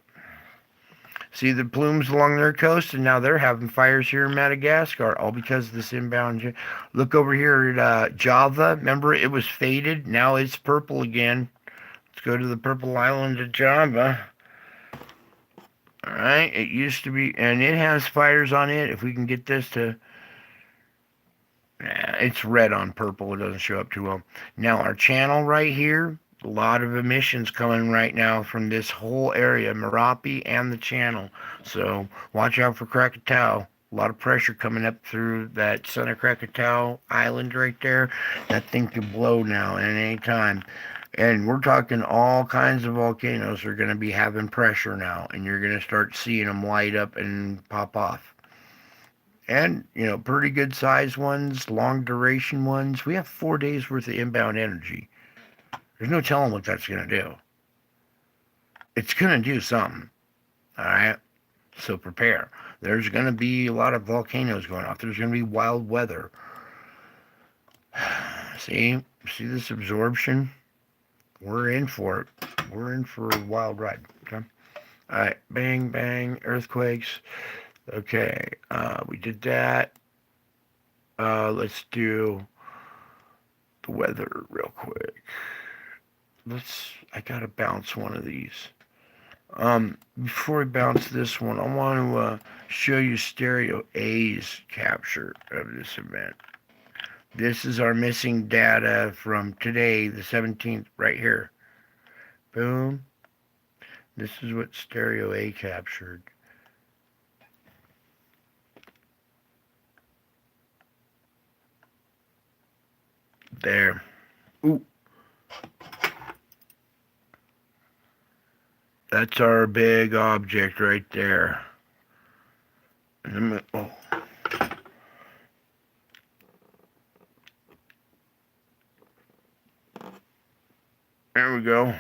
See the plumes along their coast, and now they're having fires here in Madagascar, all because of this inbound. Look over here at Java. Remember, it was faded. Now it's purple again. Let's go to the purple island of Java. All right, it used to be, and it has fires on it. If we can get this to, it's red on purple. It doesn't show up too well. Now our channel right here. A lot of emissions coming right now from this whole area, Merapi and the channel. So watch out for Krakatoa. A lot of pressure coming up through that center Krakatoa island right there. That thing could blow now at any time. And we're talking all kinds of volcanoes are going to be having pressure now. And you're going to start seeing them light up and pop off. And, pretty good size ones, long duration ones. We have 4 days worth of inbound energy. There's no telling what that's going to do. It's going to do something. All right? So prepare. There's going to be a lot of volcanoes going off. There's going to be wild weather. See this absorption? We're in for it. We're in for a wild ride. Okay? All right. Bang, bang. Earthquakes. Okay. We did that. Let's do the weather real quick. I gotta bounce one of these. Before I bounce this one, I want to show you Stereo A's capture of this event. This is our missing data from today, the 17th, right here. Boom. This is what Stereo A captured. There. Ooh. That's our big object right there. Oh. There we go.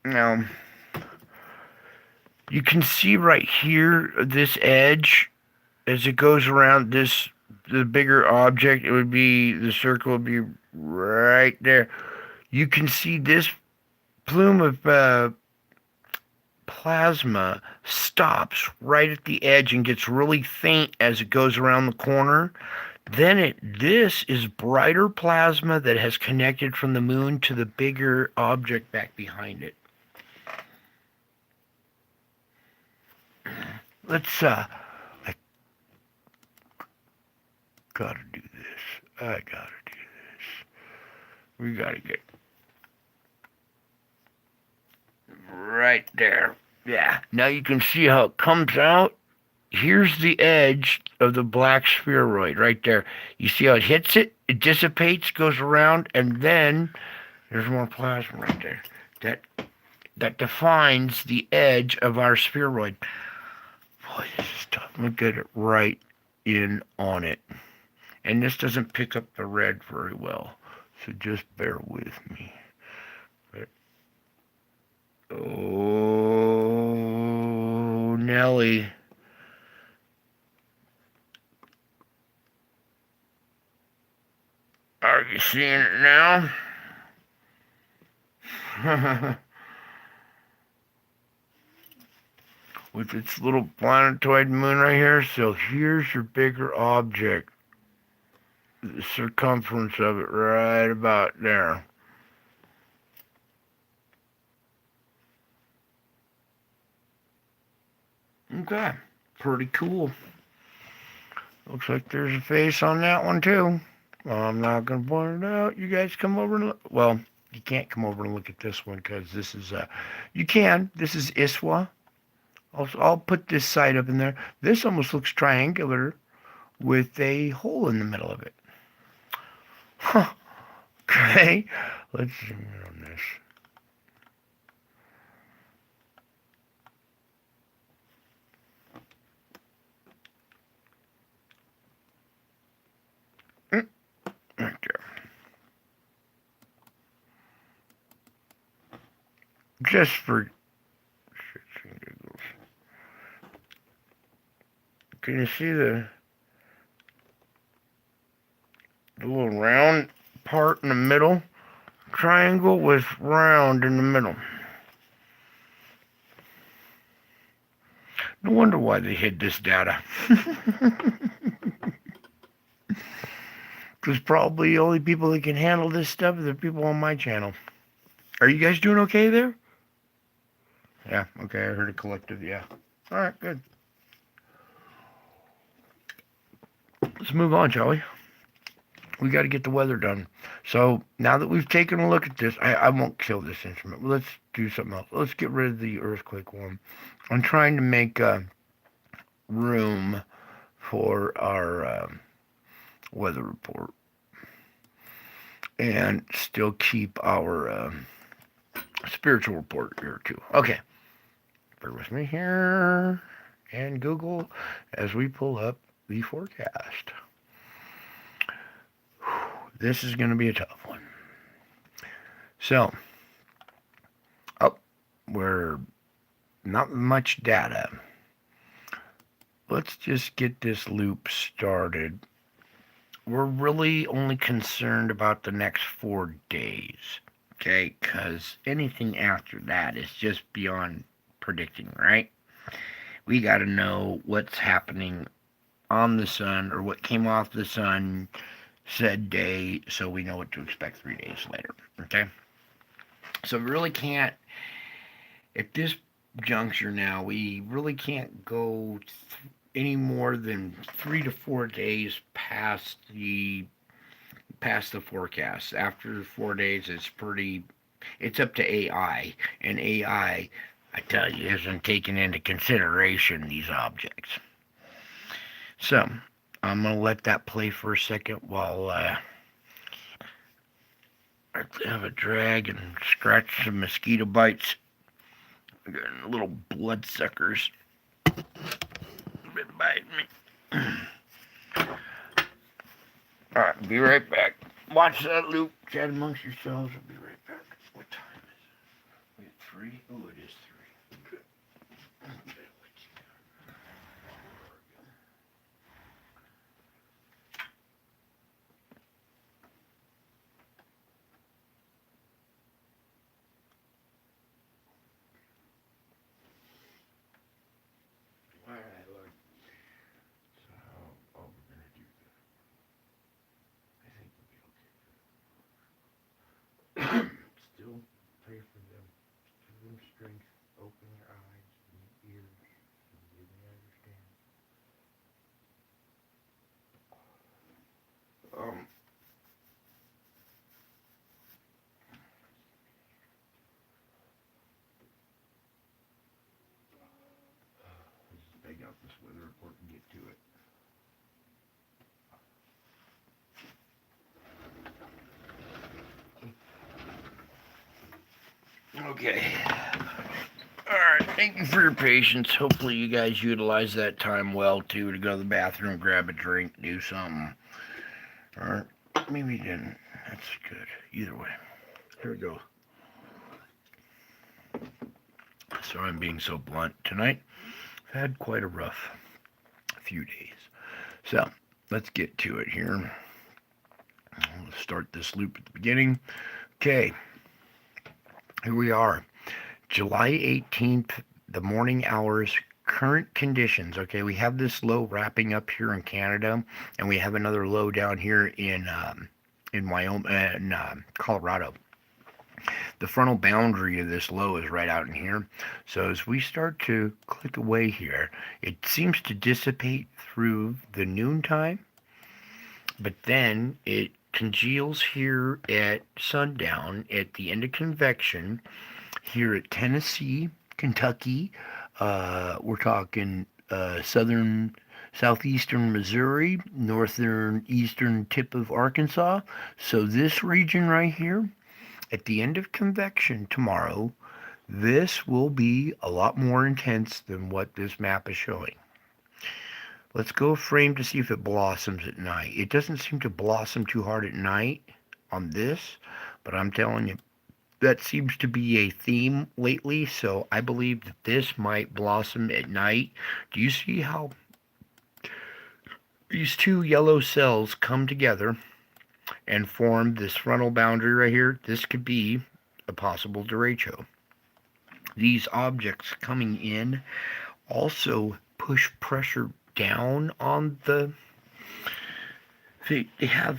Now, you can see right here, this edge, as it goes around this, the bigger object, it would be, the circle would be right there. You can see this plume of plasma stops right at the edge and gets really faint as it goes around the corner. Then this is brighter plasma that has connected from the moon to the bigger object back behind it. Let's, I gotta do this. I gotta do this. We gotta get right there. Yeah. Now you can see how it comes out. Here's the edge of the black spheroid right there. You see how it hits it? It dissipates, goes around, and then there's more plasma right there. That defines the edge of our spheroid. Boy, this is tough. I'm going to get it right in on it. And this doesn't pick up the red very well, so just bear with me. Oh, Nelly. Are you seeing it now? With its little planetoid moon right here. So here's your bigger object. The circumference of it right about there. Okay, pretty cool. Looks like there's a face on that one too. I'm not going to point it out. You guys come over and look. Well, you can't come over and look at this one because this is, you can. This is ISWA. I'll put this side up in there. This almost looks triangular with a hole in the middle of it. Huh. Okay. Let's zoom in on this. Right there. Just for shits and giggles. Can you see the little round part in the middle? Triangle with round in the middle. No wonder why they hid this data. Because probably the only people that can handle this stuff are the people on my channel. Are you guys doing okay there? Yeah, okay, I heard a collective, yeah. Alright, good. Let's move on, shall we? We got to get the weather done. So, now that we've taken a look at this, I won't kill this instrument. Let's do something else. Let's get rid of the earthquake one. I'm trying to make room for our weather report. And still keep our spiritual report here, too. Okay. Bear with me here. And Google as we pull up the forecast. This is going to be a tough one. So, we're not much data. Let's just get this loop started. We're really only concerned about the next 4 days, okay? Because anything after that is just beyond predicting, right? We got to know what's happening on the sun or what came off the sun said day, so we know what to expect 3 days later, okay? So we really can't, at this juncture now, we really can't go any more than 3 to 4 days past the forecast. After 4 days, it's up to AI, and AI, I tell you, isn't taking into consideration these objects. So, I'm going to let that play for a second while I have a drag and scratch some mosquito bites. Little bloodsuckers. biting me. Alright, be right back. Watch that loop. Chat amongst yourselves. I'll be right back. What time is it? We at 3? Oh, it is 3. Good. Okay, let's see. Alright, Lord. So, we're gonna do that. I think we'll be okay. Still pray for them. Give them strength. Open their eyes and ears. So they may understand. Let's just bang out this weather report and get to it. Okay. Alright, thank you for your patience. Hopefully you guys utilize that time well, too, to go to the bathroom, grab a drink, do something. Alright, maybe you didn't. That's good. Either way. Here we go. Sorry I'm being so blunt tonight. I've had quite a rough few days. So, let's get to it here. Let's start this loop at the beginning. Okay. Here we are. July 18th, the morning hours, current conditions. Okay, we have this low wrapping up here in Canada, and we have another low down here in Wyoming and Colorado. The frontal boundary of this low is right out in here. So as we start to click away here, it seems to dissipate through the noontime, but then it congeals here at sundown at the end of convection here at Tennessee, Kentucky. We're talking southeastern Missouri, northern eastern tip of Arkansas. So this region right here, at the end of convection tomorrow, this will be a lot more intense than what this map is showing. Let's go frame to see if it blossoms at night. It doesn't seem to blossom too hard at night on this, but I'm telling you, that seems to be a theme lately, so I believe that this might blossom at night. Do you see how these two yellow cells come together and form this frontal boundary right here? This could be a possible derecho. These objects coming in also push pressure down on the... They have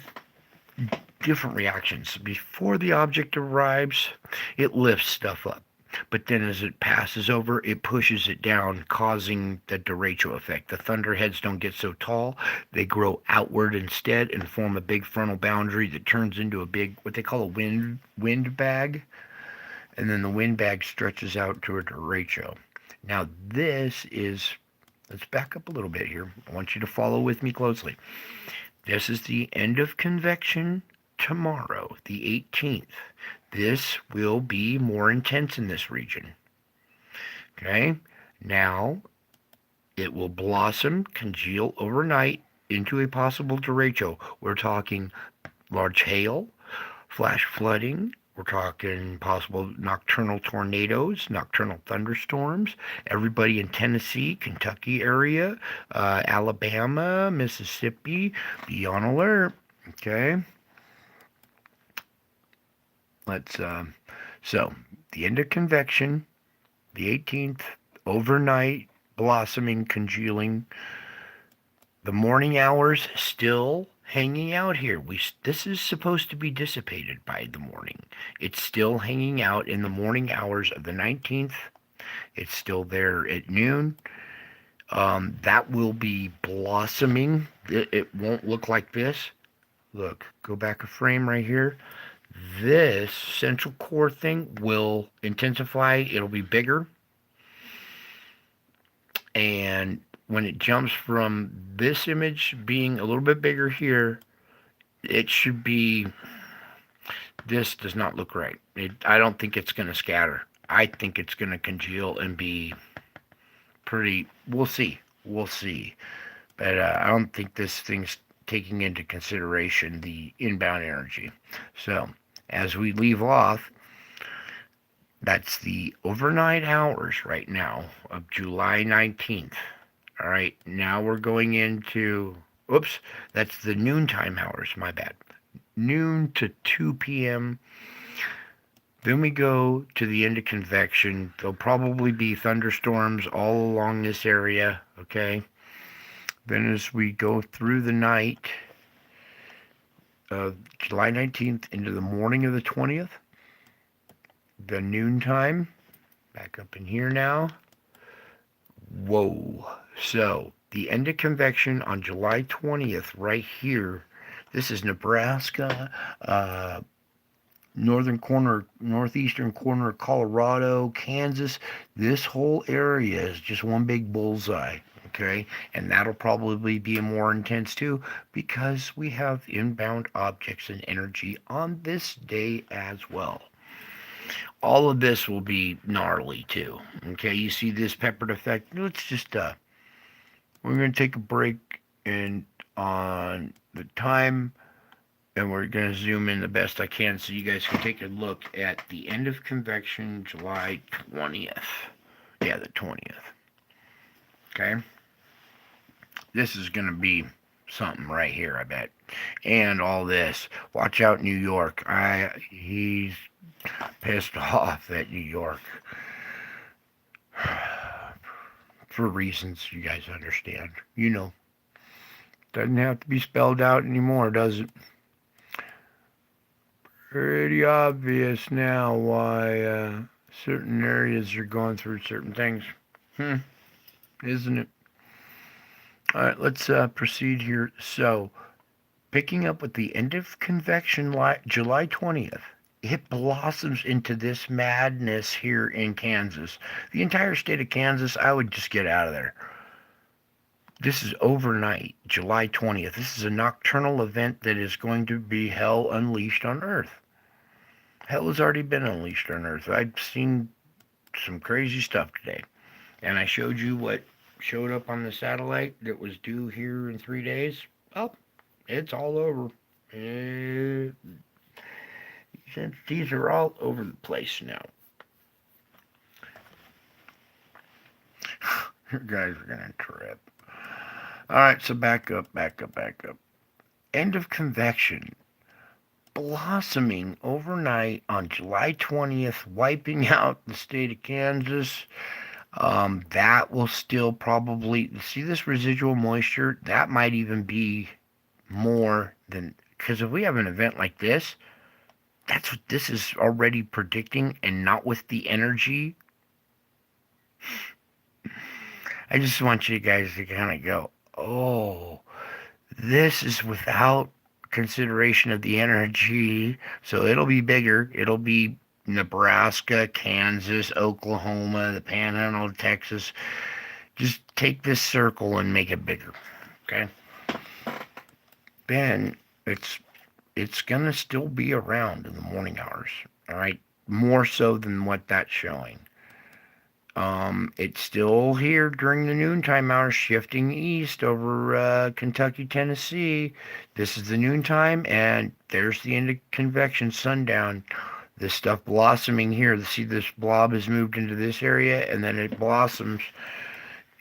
different reactions. Before the object arrives, it lifts stuff up. But then as it passes over, it pushes it down, causing the derecho effect. The thunderheads don't get so tall. They grow outward instead and form a big frontal boundary that turns into a big, what they call a wind bag. And then the wind bag stretches out to a derecho. Now this is, let's back up a little bit here. I want you to follow with me closely. This is the end of convection tomorrow, the 18th. This will be more intense in this region. Okay? Now, it will blossom, congeal overnight into a possible derecho. We're talking large hail, flash flooding. We're talking possible nocturnal tornadoes, nocturnal thunderstorms. Everybody in Tennessee, Kentucky area, Alabama, Mississippi, be on alert. Okay? Let's, so, the end of convection, the 18th, overnight, blossoming, congealing. The morning hours still hanging out here. This is supposed to be dissipated by the morning. It's still hanging out in the morning hours of the 19th. It's still there at noon. That will be blossoming. It won't look like this. Look, go back a frame right here. This central core thing will intensify. It'll be bigger. And when it jumps from this image being a little bit bigger here, it should be, this does not look right. I don't think it's going to scatter. I think it's going to congeal and be pretty, we'll see. we'll see. But I don't think this thing's taking into consideration the inbound energy. So as we leave off, that's the overnight hours right now of July 19th. All right, now we're going into, oops, that's the noontime hours, my bad. Noon to 2 p.m. Then we go to the end of convection. There'll probably be thunderstorms all along this area, okay? Then as we go through the night of July 19th into the morning of the 20th, the noontime, back up in here now. Whoa. So, the end of convection on July 20th, right here. This is Nebraska, northern corner, northeastern corner of Colorado, Kansas. This whole area is just one big bullseye. Okay, and that'll probably be more intense too because we have inbound objects and energy on this day as well. All of this will be gnarly too. Okay, you see this peppered effect. Let's just we're gonna take a break and on the time, and we're gonna zoom in the best I can so you guys can take a look at the end of convection, July 20th. Yeah, the 20th. Okay, this is gonna be something right here, I bet. And all this. Watch out, New York. He's pissed off at New York for reasons you guys understand. You know, doesn't have to be spelled out anymore, does it? Pretty obvious now why certain areas are going through certain things. Isn't it? All right, let's proceed here. So, picking up with the end of convection, July 20th, it blossoms into this madness here in Kansas. The entire state of Kansas, I would just get out of there. This is overnight, July 20th. This is a nocturnal event that is going to be hell unleashed on Earth. Hell has already been unleashed on Earth. I've seen some crazy stuff today. And I showed you what showed up on the satellite that was due here in 3 days. Oh, it's all over. These are all over the place now. You guys are going to trip. All right, so back up. End of convection. Blossoming overnight on July 20th, wiping out the state of Kansas. That will still probably, see this residual moisture? That might even be more than, because if we have an event like this, that's what this is already predicting, and not with the energy. I just want you guys to kind of go, oh, this is without consideration of the energy, so it'll be bigger. It'll be Nebraska, Kansas, Oklahoma, the Panhandle of Texas. Just take this circle and make it bigger, okay? Then it's gonna still be around in the morning hours, all right? More so than what that's showing. It's still here during the noontime hours, shifting east over Kentucky, Tennessee. This is the noontime, and there's the end of convection, sundown. This stuff blossoming here. See, this blob has moved into this area, and then it blossoms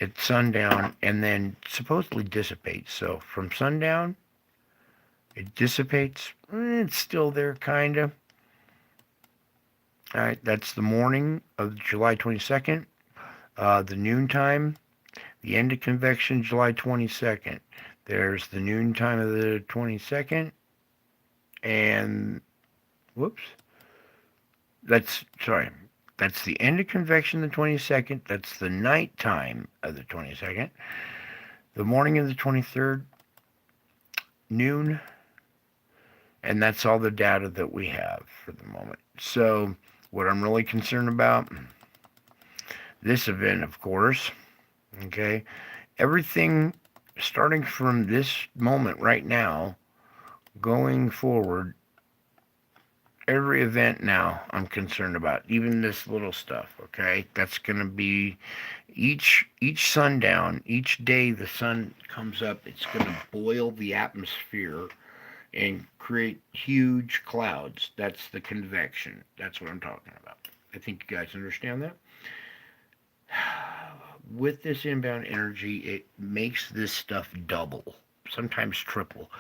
at sundown, and then supposedly dissipates. So from sundown, it dissipates. It's still there, kind of. All right, that's the morning of July 22nd. The noontime, the end of convection, July 22nd. There's the noontime of the 22nd. And, whoops. That's the end of convection, the 22nd. That's the nighttime of the 22nd. The morning of the 23rd, noon. And that's all the data that we have for the moment. So, what I'm really concerned about, this event, of course, okay, everything starting from this moment right now, going forward, every event now I'm concerned about, even this little stuff, okay? That's going to be each sundown, each day the sun comes up, it's going to boil the atmosphere and create huge clouds. That's the convection. That's what I'm talking about. I think you guys understand that. With this inbound energy, it makes this stuff double, sometimes triple.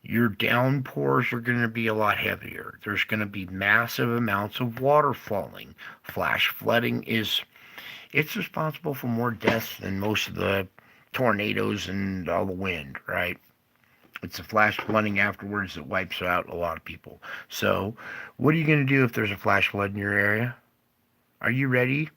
Your downpours are going to be a lot heavier. There's going to be massive amounts of water falling. Flash flooding it's responsible for more deaths than most of the tornadoes and all the wind, right? It's the flash flooding afterwards that wipes out a lot of people. So, what are you going to do if there's a flash flood in your area? Are you ready?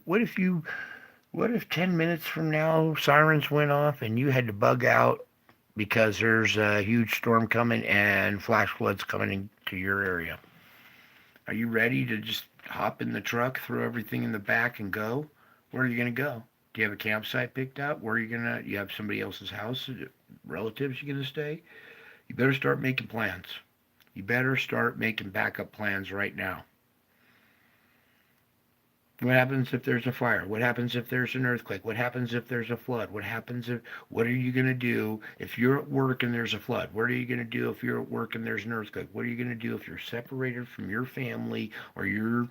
What if 10 minutes from now sirens went off and you had to bug out because there's a huge storm coming and flash floods coming into your area? Are you ready to just hop in the truck, throw everything in the back, and go? Where are you going to go? Do you have a campsite picked out? Where are you going to? You have somebody else's house, relatives you're going to stay? You better start making plans. You better start making backup plans right now. What happens if there's a fire? What happens if there's an earthquake? What happens if there's a flood? What are you going to do if you're at work and there's a flood? What are you going to do if you're at work and there's an earthquake? What are you going to do if you're separated from your family or your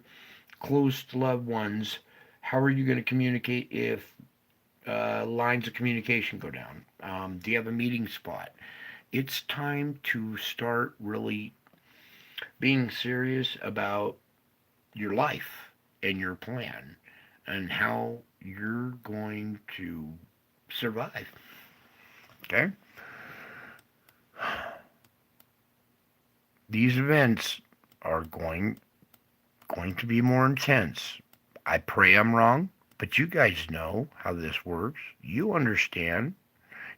close loved ones? How are you going to communicate if lines of communication go down? Do you have a meeting spot? It's time to start really being serious about your life and your plan and how you're going to survive. Okay? These events are going to be more intense. I pray I'm wrong, but you guys know how this works. You understand.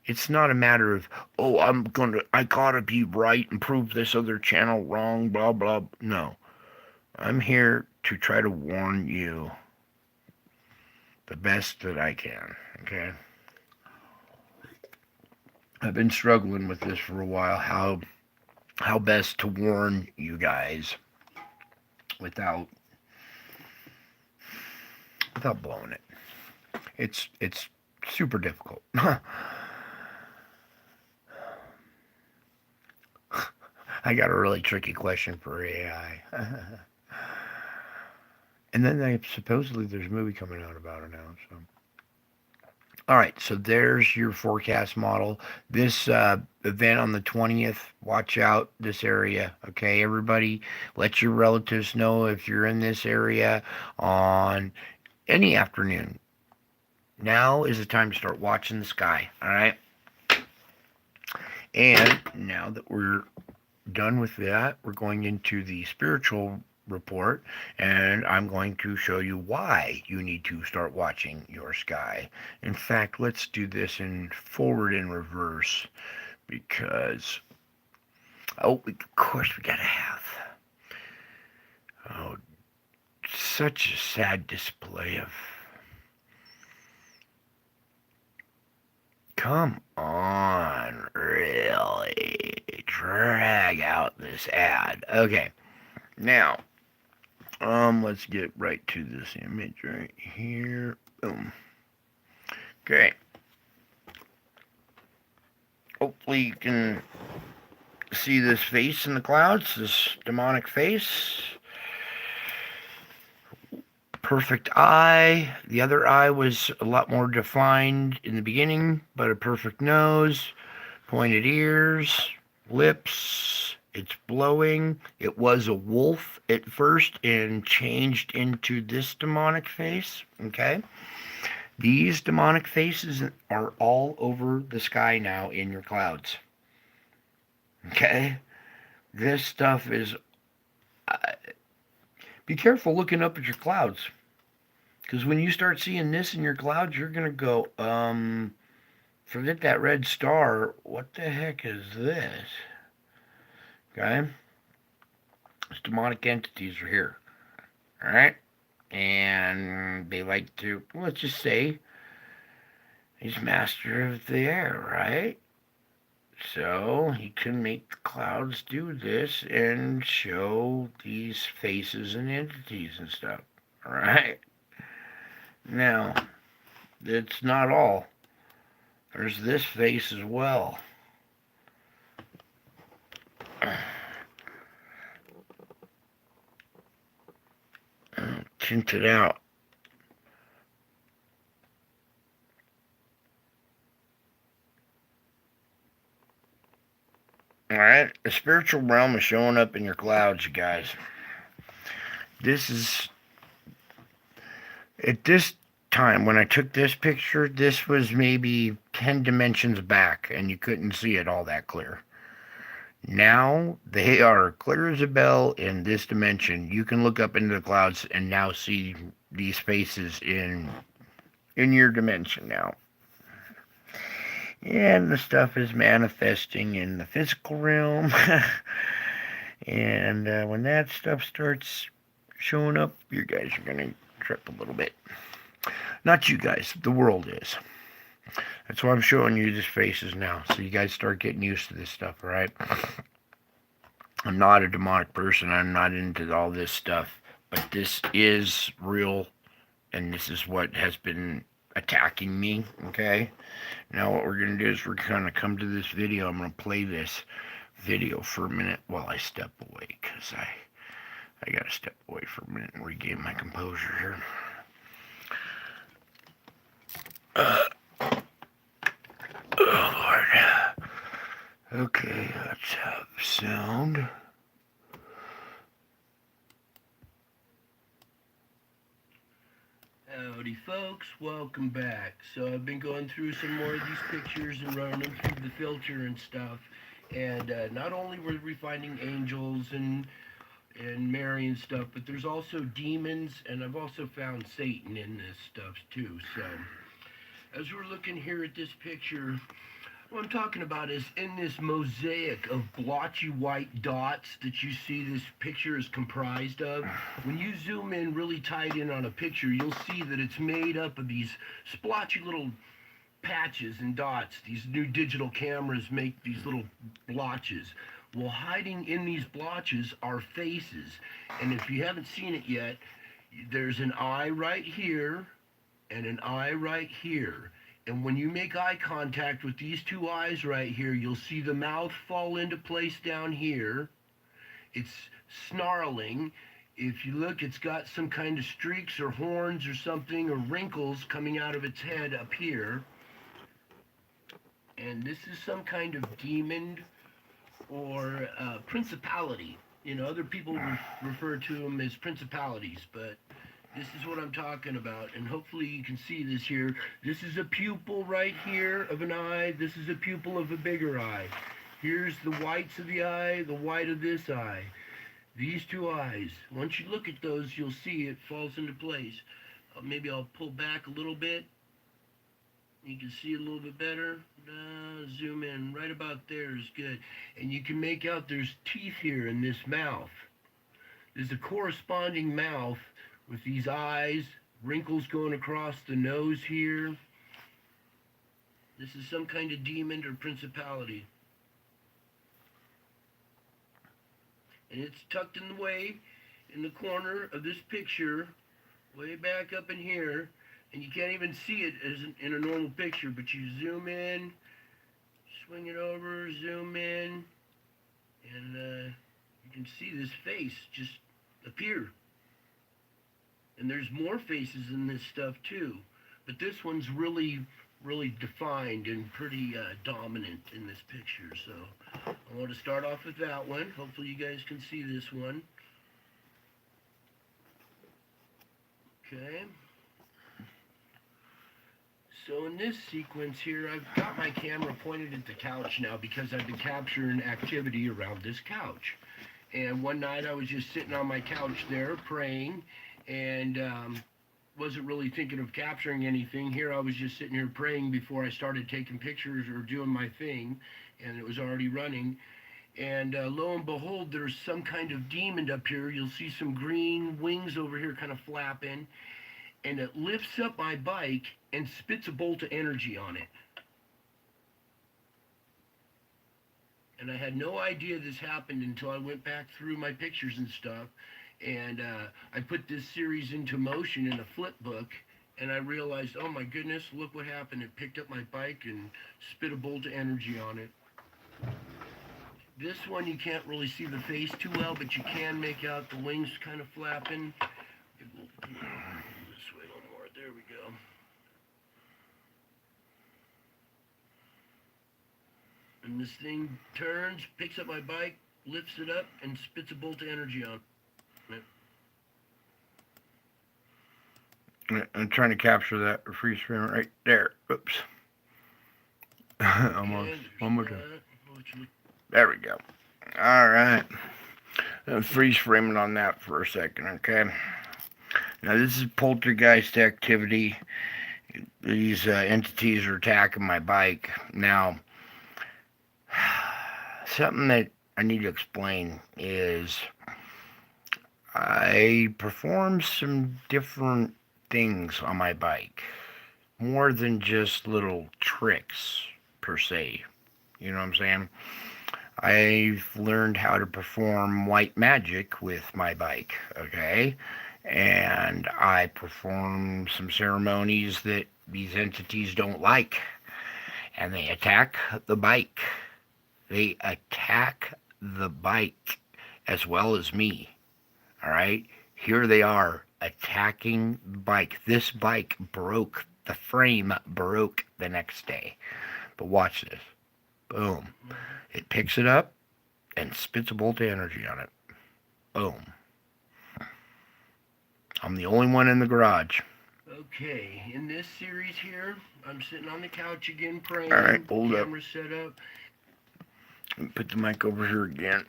It's not a matter of, oh, I gotta be right and prove this other channel wrong, blah, blah. No. I'm here to try to warn you the best that I can, okay? I've been struggling with this for a while, how best to warn you guys without blowing it. It's super difficult. I got a really tricky question for AI. And then supposedly there's a movie coming out about it now. So, all right. So there's your forecast model. This event on the 20th. Watch out this area. Okay, everybody. Let your relatives know if you're in this area on any afternoon. Now is the time to start watching the sky. All right. And now that we're done with that, we're going into the spiritual report, and I'm going to show you why you need to start watching your sky. In fact, let's do this in forward and reverse because, of course, we gotta have, oh, such a sad display of, come on, really, drag out this ad. Okay, now, let's get right to this image right here. Boom. Okay. Hopefully you can see this face in the clouds, this demonic face. Perfect eye. The other eye was a lot more defined in the beginning, but a perfect nose, pointed ears, lips. It's blowing. It was a wolf at first and changed into this demonic face. Okay. These demonic faces are all over the sky now in your clouds. Okay. This stuff is. Be careful looking up at your clouds. Because when you start seeing this in your clouds, you're going to go, forget that red star. What the heck is this? Okay? These demonic entities are here. Alright? And they like to, let's just say, he's master of the air, right? So he can make the clouds do this and show these faces and entities and stuff. Alright? Now, it's not all. There's this face as well. Tint it out. Alright, the spiritual realm is showing up in your clouds, you guys. This is, at this time, when I took this picture, this was maybe 10 dimensions back, and you couldn't see it all that clear. Now, they are clear as a bell in this dimension. You can look up into the clouds and now see these faces in your dimension now. And the stuff is manifesting in the physical realm. And when that stuff starts showing up, you guys are going to trip a little bit. Not you guys, the world is. That's why I'm showing you these faces now, so you guys start getting used to this stuff, alright? I'm not a demonic person. I'm not into all this stuff. But this is real, and this is what has been attacking me, okay? Now what we're going to do is we're going to come to this video. I'm going to play this video for a minute while I step away, because I got to step away for a minute and regain my composure here. Oh, Lord. Okay, let's have sound. Howdy folks, welcome back. So I've been going through some more of these pictures and running them through the filter and stuff. And not only were we finding angels and Mary and stuff, but there's also demons, and I've also found Satan in this stuff too. So as we're looking here at this picture, what I'm talking about is in this mosaic of blotchy white dots that you see this picture is comprised of. When you zoom in really tight in on a picture, you'll see that it's made up of these splotchy little patches and dots. These new digital cameras make these little blotches. Well, hiding in these blotches are faces. And if you haven't seen it yet, there's an eye right here and an eye right here. And when you make eye contact with these two eyes right here, you'll see the mouth fall into place down here. It's snarling. If you look, it's got some kind of streaks or horns or something, or wrinkles coming out of its head up here. And this is some kind of demon or principality. You know, other people refer to them as principalities, but this is what I'm talking about, and hopefully you can see this here. This is a pupil right here of an eye. This is a pupil of a bigger eye. Here's the whites of the eye, the white of this eye. These two eyes. Once you look at those, you'll see it falls into place. Maybe I'll pull back a little bit. You can see a little bit better. Zoom in. Right about there is good. And you can make out there's teeth here in this mouth. There's a corresponding mouth with these eyes, wrinkles going across the nose here. This is some kind of demon or principality. And it's tucked in the way in the corner of this picture, way back up in here. And you can't even see it as in a normal picture, but you zoom in, swing it over, zoom in, and you can see this face just appear. And there's more faces in this stuff too, but this one's really defined and pretty dominant in this picture. So I want to start off with that one. Hopefully you guys can see this one. Okay. So in this sequence here, I've got my camera pointed at the couch now because I've been capturing activity around this couch. And one night I was just sitting on my couch there praying, and wasn't really thinking of capturing anything. Here I was just sitting here praying before I started taking pictures or doing my thing, and it was already running. And lo and behold, there's some kind of demon up here. You'll see some green wings over here kind of flapping, and it lifts up my bike and spits a bolt of energy on it. And I had no idea this happened until I went back through my pictures and stuff. And I put this series into motion in a flip book. And I realized, oh my goodness, look what happened. It picked up my bike and spit a bolt of energy on it. This one you can't really see the face too well, but you can make out the wings kind of flapping. We'll this way a little more. There we go. And this thing turns, picks up my bike, lifts it up, and spits a bolt of energy on it. I'm trying to capture that freeze frame right there. Oops. Almost. One more time. There we go. All right. Freeze framing on that for a second, okay? Now, this is poltergeist activity. These entities are attacking my bike. Now, something that I need to explain is I perform some different things on my bike. More than just little tricks, per se. You know what I'm saying? I've learned how to perform white magic with my bike, okay? And I perform some ceremonies that these entities don't like. And they attack the bike. They attack the bike as well as me. Alright? Here they are attacking the bike. This bike broke. The frame broke the next day. But watch this. Boom. It picks it up and spits a bolt of energy on it. Boom. I'm the only one in the garage. Okay, in this series here, I'm sitting on the couch again praying. All right, hold up. Camera set up. Put the mic over here again.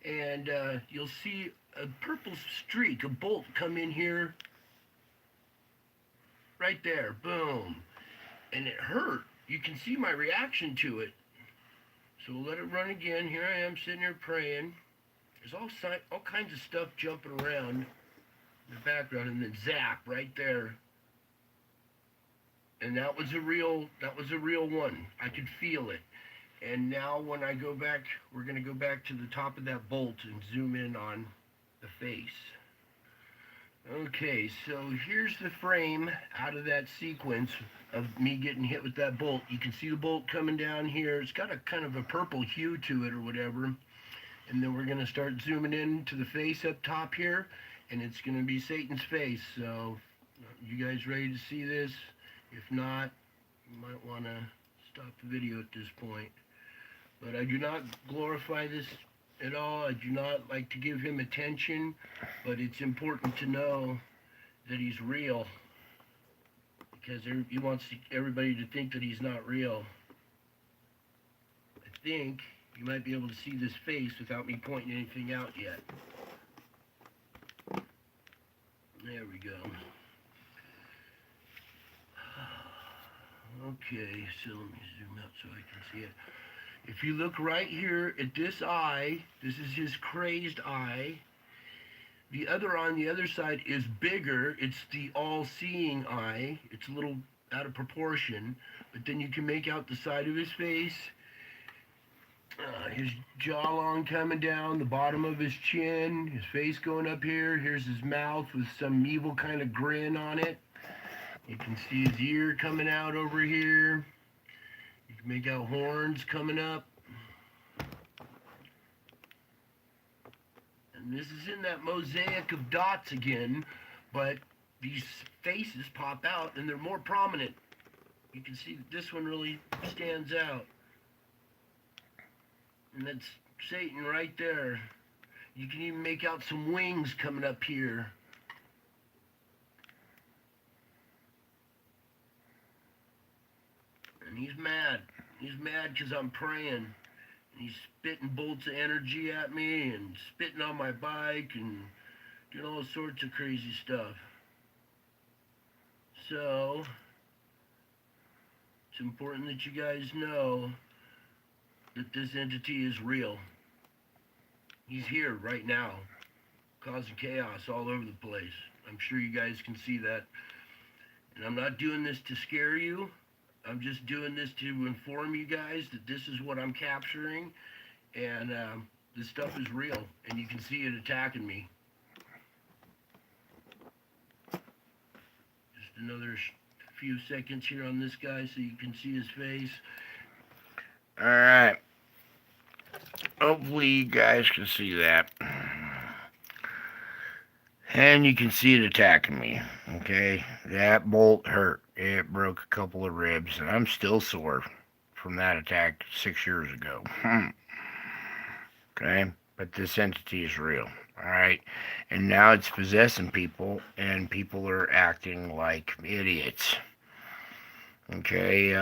And you'll see a purple streak, a bolt come in here. Right there, boom. And it hurt. You can see my reaction to it. So we'll let it run again. Here I am sitting here praying. There's all kinds of stuff jumping around in the background, and then zap right there. And that was a real one. I could feel it. And now when I go back, we're going to go back to the top of that bolt and zoom in on the face. Okay, so here's the frame out of that sequence of me getting hit with that bolt. You can see the bolt coming down here. It's got a kind of a purple hue to it or whatever. And then we're going to start zooming in to the face up top here. And it's going to be Satan's face. So, you guys ready to see this? If not, you might want to stop the video at this point. But I do not glorify this at all. I do not like to give him attention, but it's important to know that he's real, because he wants everybody to think that he's not real. I think you might be able to see this face without me pointing anything out yet. There we go. Okay, so let me zoom out so I can see it. If you look right here at this eye, this is his crazed eye. The other on the other side is bigger. It's the all-seeing eye. It's a little out of proportion, but then you can make out the side of his face. His jawline coming down, the bottom of his chin, his face going up here. Here's his mouth with some evil kind of grin on it. You can see his ear coming out over here. You can make out horns coming up. And this is in that mosaic of dots again, but these faces pop out and they're more prominent. You can see that this one really stands out. And that's Satan right there. You can even make out some wings coming up here. And he's mad. He's mad because I'm praying. And he's spitting bolts of energy at me and spitting on my bike and doing all sorts of crazy stuff. So, it's important that you guys know that this entity is real. He's here right now, causing chaos all over the place. I'm sure you guys can see that. And I'm not doing this to scare you. I'm just doing this to inform you guys that this is what I'm capturing, and this stuff is real, and you can see it attacking me. Just another few seconds here on this guy so you can see his face. All right. Hopefully you guys can see that. And you can see it attacking me. Okay, that bolt hurt. It broke a couple of ribs, and I'm still sore from that attack 6 years ago. Okay, but this entity is real. All right, and now it's possessing people, and people are acting like idiots. Okay,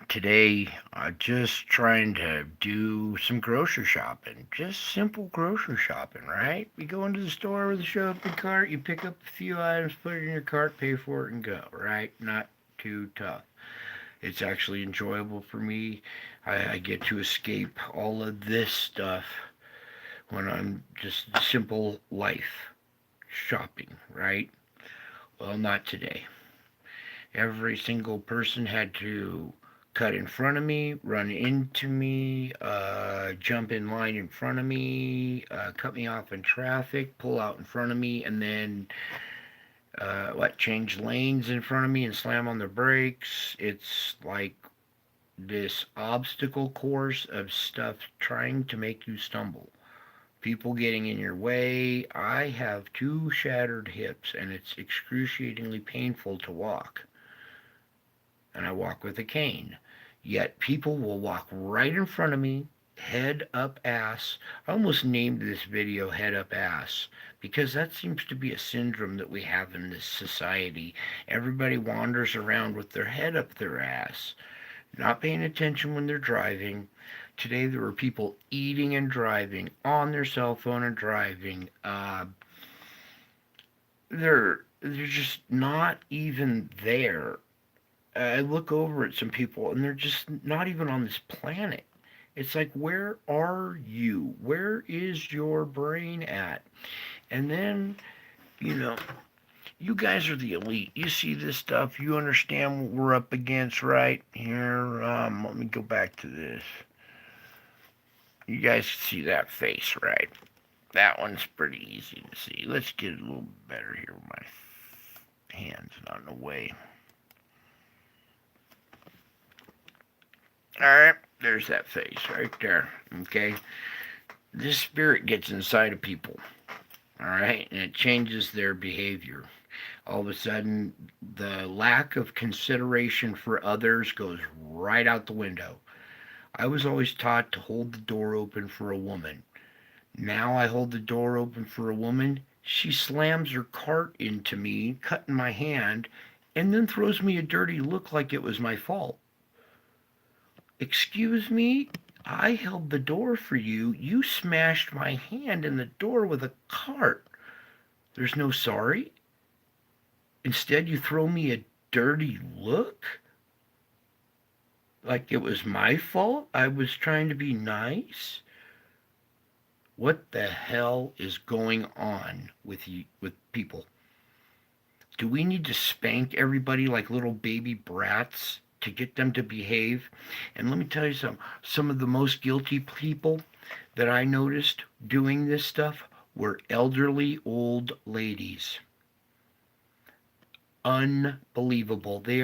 today just trying to do some grocery shopping, just simple grocery shopping, right? You go into the store with a shopping cart, you pick up a few items, put it in your cart, pay for it, and go, right? Not too tough. It's actually enjoyable for me. I get to escape all of this stuff when I'm just simple life shopping, right? Well, not today. Every single person had to cut in front of me, run into me, jump in line in front of me, cut me off in traffic, pull out in front of me, and then change lanes in front of me and slam on the brakes. It's like this obstacle course of stuff trying to make you stumble. People getting in your way. I have 2 shattered hips, and it's excruciatingly painful to walk. And I walk with a cane. Yet people will walk right in front of me, head up ass. I almost named this video Head Up Ass because that seems to be a syndrome that we have in this society. Everybody wanders around with their head up their ass, not paying attention when they're driving. Today there were people eating and driving, on their cell phone and driving. They're just not even there. I look over at some people and they're just not even on this planet. It's like, where are you? Where is your brain at? And then, you know, you guys are the elite. You see this stuff. You understand what we're up against, right? Here, let me go back to this. You guys see that face, right? That one's pretty easy to see. Let's get it a little better here with my hands not in the way. Alright, there's that face right there. Okay? This spirit gets inside of people. Alright? And it changes their behavior. All of a sudden, the lack of consideration for others goes right out the window. I was always taught to hold the door open for a woman. Now I hold the door open for a woman. She slams her cart into me, cutting my hand, and then throws me a dirty look like it was my fault. Excuse me? I held the door for you. You smashed my hand in the door with a cart. There's no sorry? Instead, you throw me a dirty look? Like it was my fault? I was trying to be nice? What the hell is going on with people? Do we need to spank everybody like little baby brats to get them to behave? And let me tell you something. Some of the most guilty people that I noticed doing this stuff were elderly old ladies. Unbelievable. They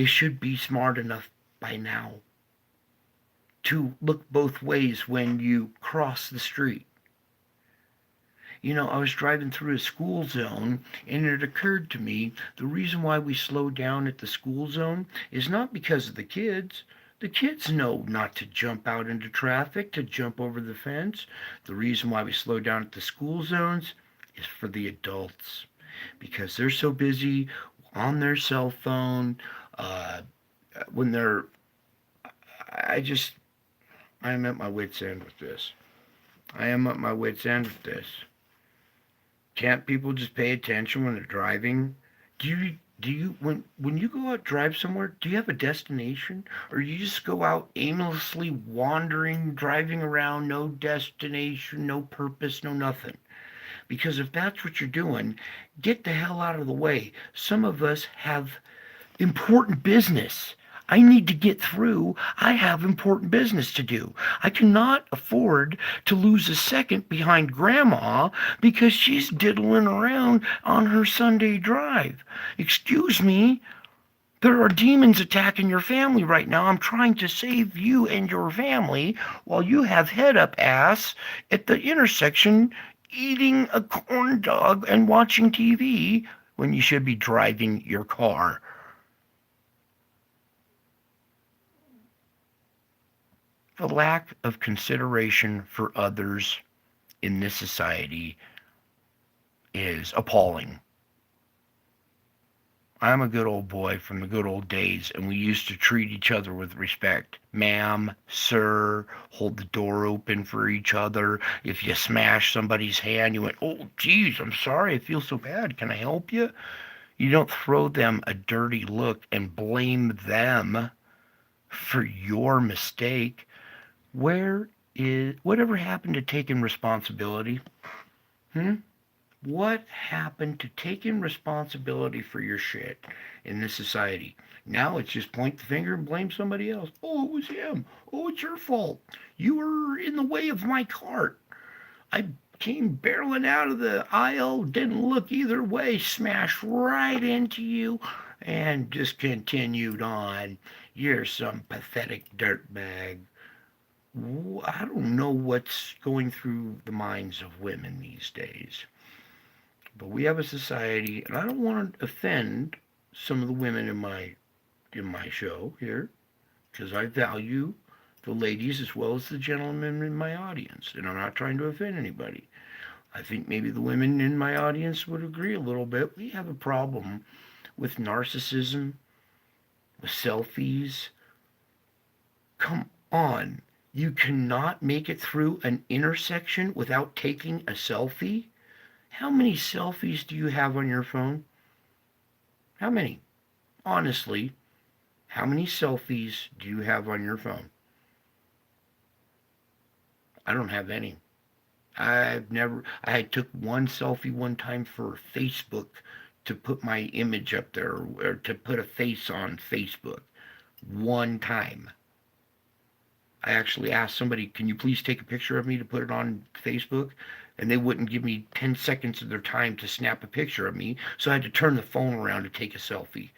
should be smart enough by now to look both ways when you cross the street. You know, I was driving through a school zone, and it occurred to me the reason why we slow down at the school zone is not because of the kids. The kids know not to jump out into traffic, to jump over the fence. The reason why we slow down at the school zones is for the adults, because they're so busy on their cell phone. When they're, I'm at my wit's end with this. I am at my wit's end with this. Can't people just pay attention when they're driving? Do you when you go out drive somewhere, do you have a destination? Or you just go out aimlessly wandering, driving around, no destination, no purpose, no nothing? Because if that's what you're doing, get the hell out of the way. Some of us have important business. I need to get through. I have important business to do. I cannot afford to lose a second behind grandma because she's diddling around on her Sunday drive. Excuse me. There are demons attacking your family right now. I'm trying to save you and your family while you have head up ass at the intersection eating a corn dog and watching TV when you should be driving your car. The lack of consideration for others in this society is appalling. I'm a good old boy from the good old days, and we used to treat each other with respect. Ma'am, sir, hold the door open for each other. If you smash somebody's hand, you went, oh, geez, I'm sorry, I feel so bad. Can I help you? You don't throw them a dirty look and blame them for your mistake. Whatever happened to taking responsibility? What happened to taking responsibility for your shit in this society? Now it's just point the finger and blame somebody else. Oh, it was him. Oh, it's your fault. You were in the way of my cart. I came barreling out of the aisle, didn't look either way, smashed right into you, and just continued on. You're some pathetic dirtbag. I don't know what's going through the minds of women these days. But we have a society, and I don't want to offend some of the women in my show here, because I value the ladies as well as the gentlemen in my audience, and I'm not trying to offend anybody. I think maybe the women in my audience would agree a little bit. We have a problem with narcissism, with selfies. Come on. You cannot make it through an intersection without taking a selfie? How many selfies do you have on your phone? How many? Honestly, how many selfies do you have on your phone? I don't have any. I took one selfie one time for Facebook to put my image up there or to put a face on Facebook. One time. I actually asked somebody, can you please take a picture of me to put it on Facebook? And they wouldn't give me 10 seconds of their time to snap a picture of me, so I had to turn the phone around to take a selfie.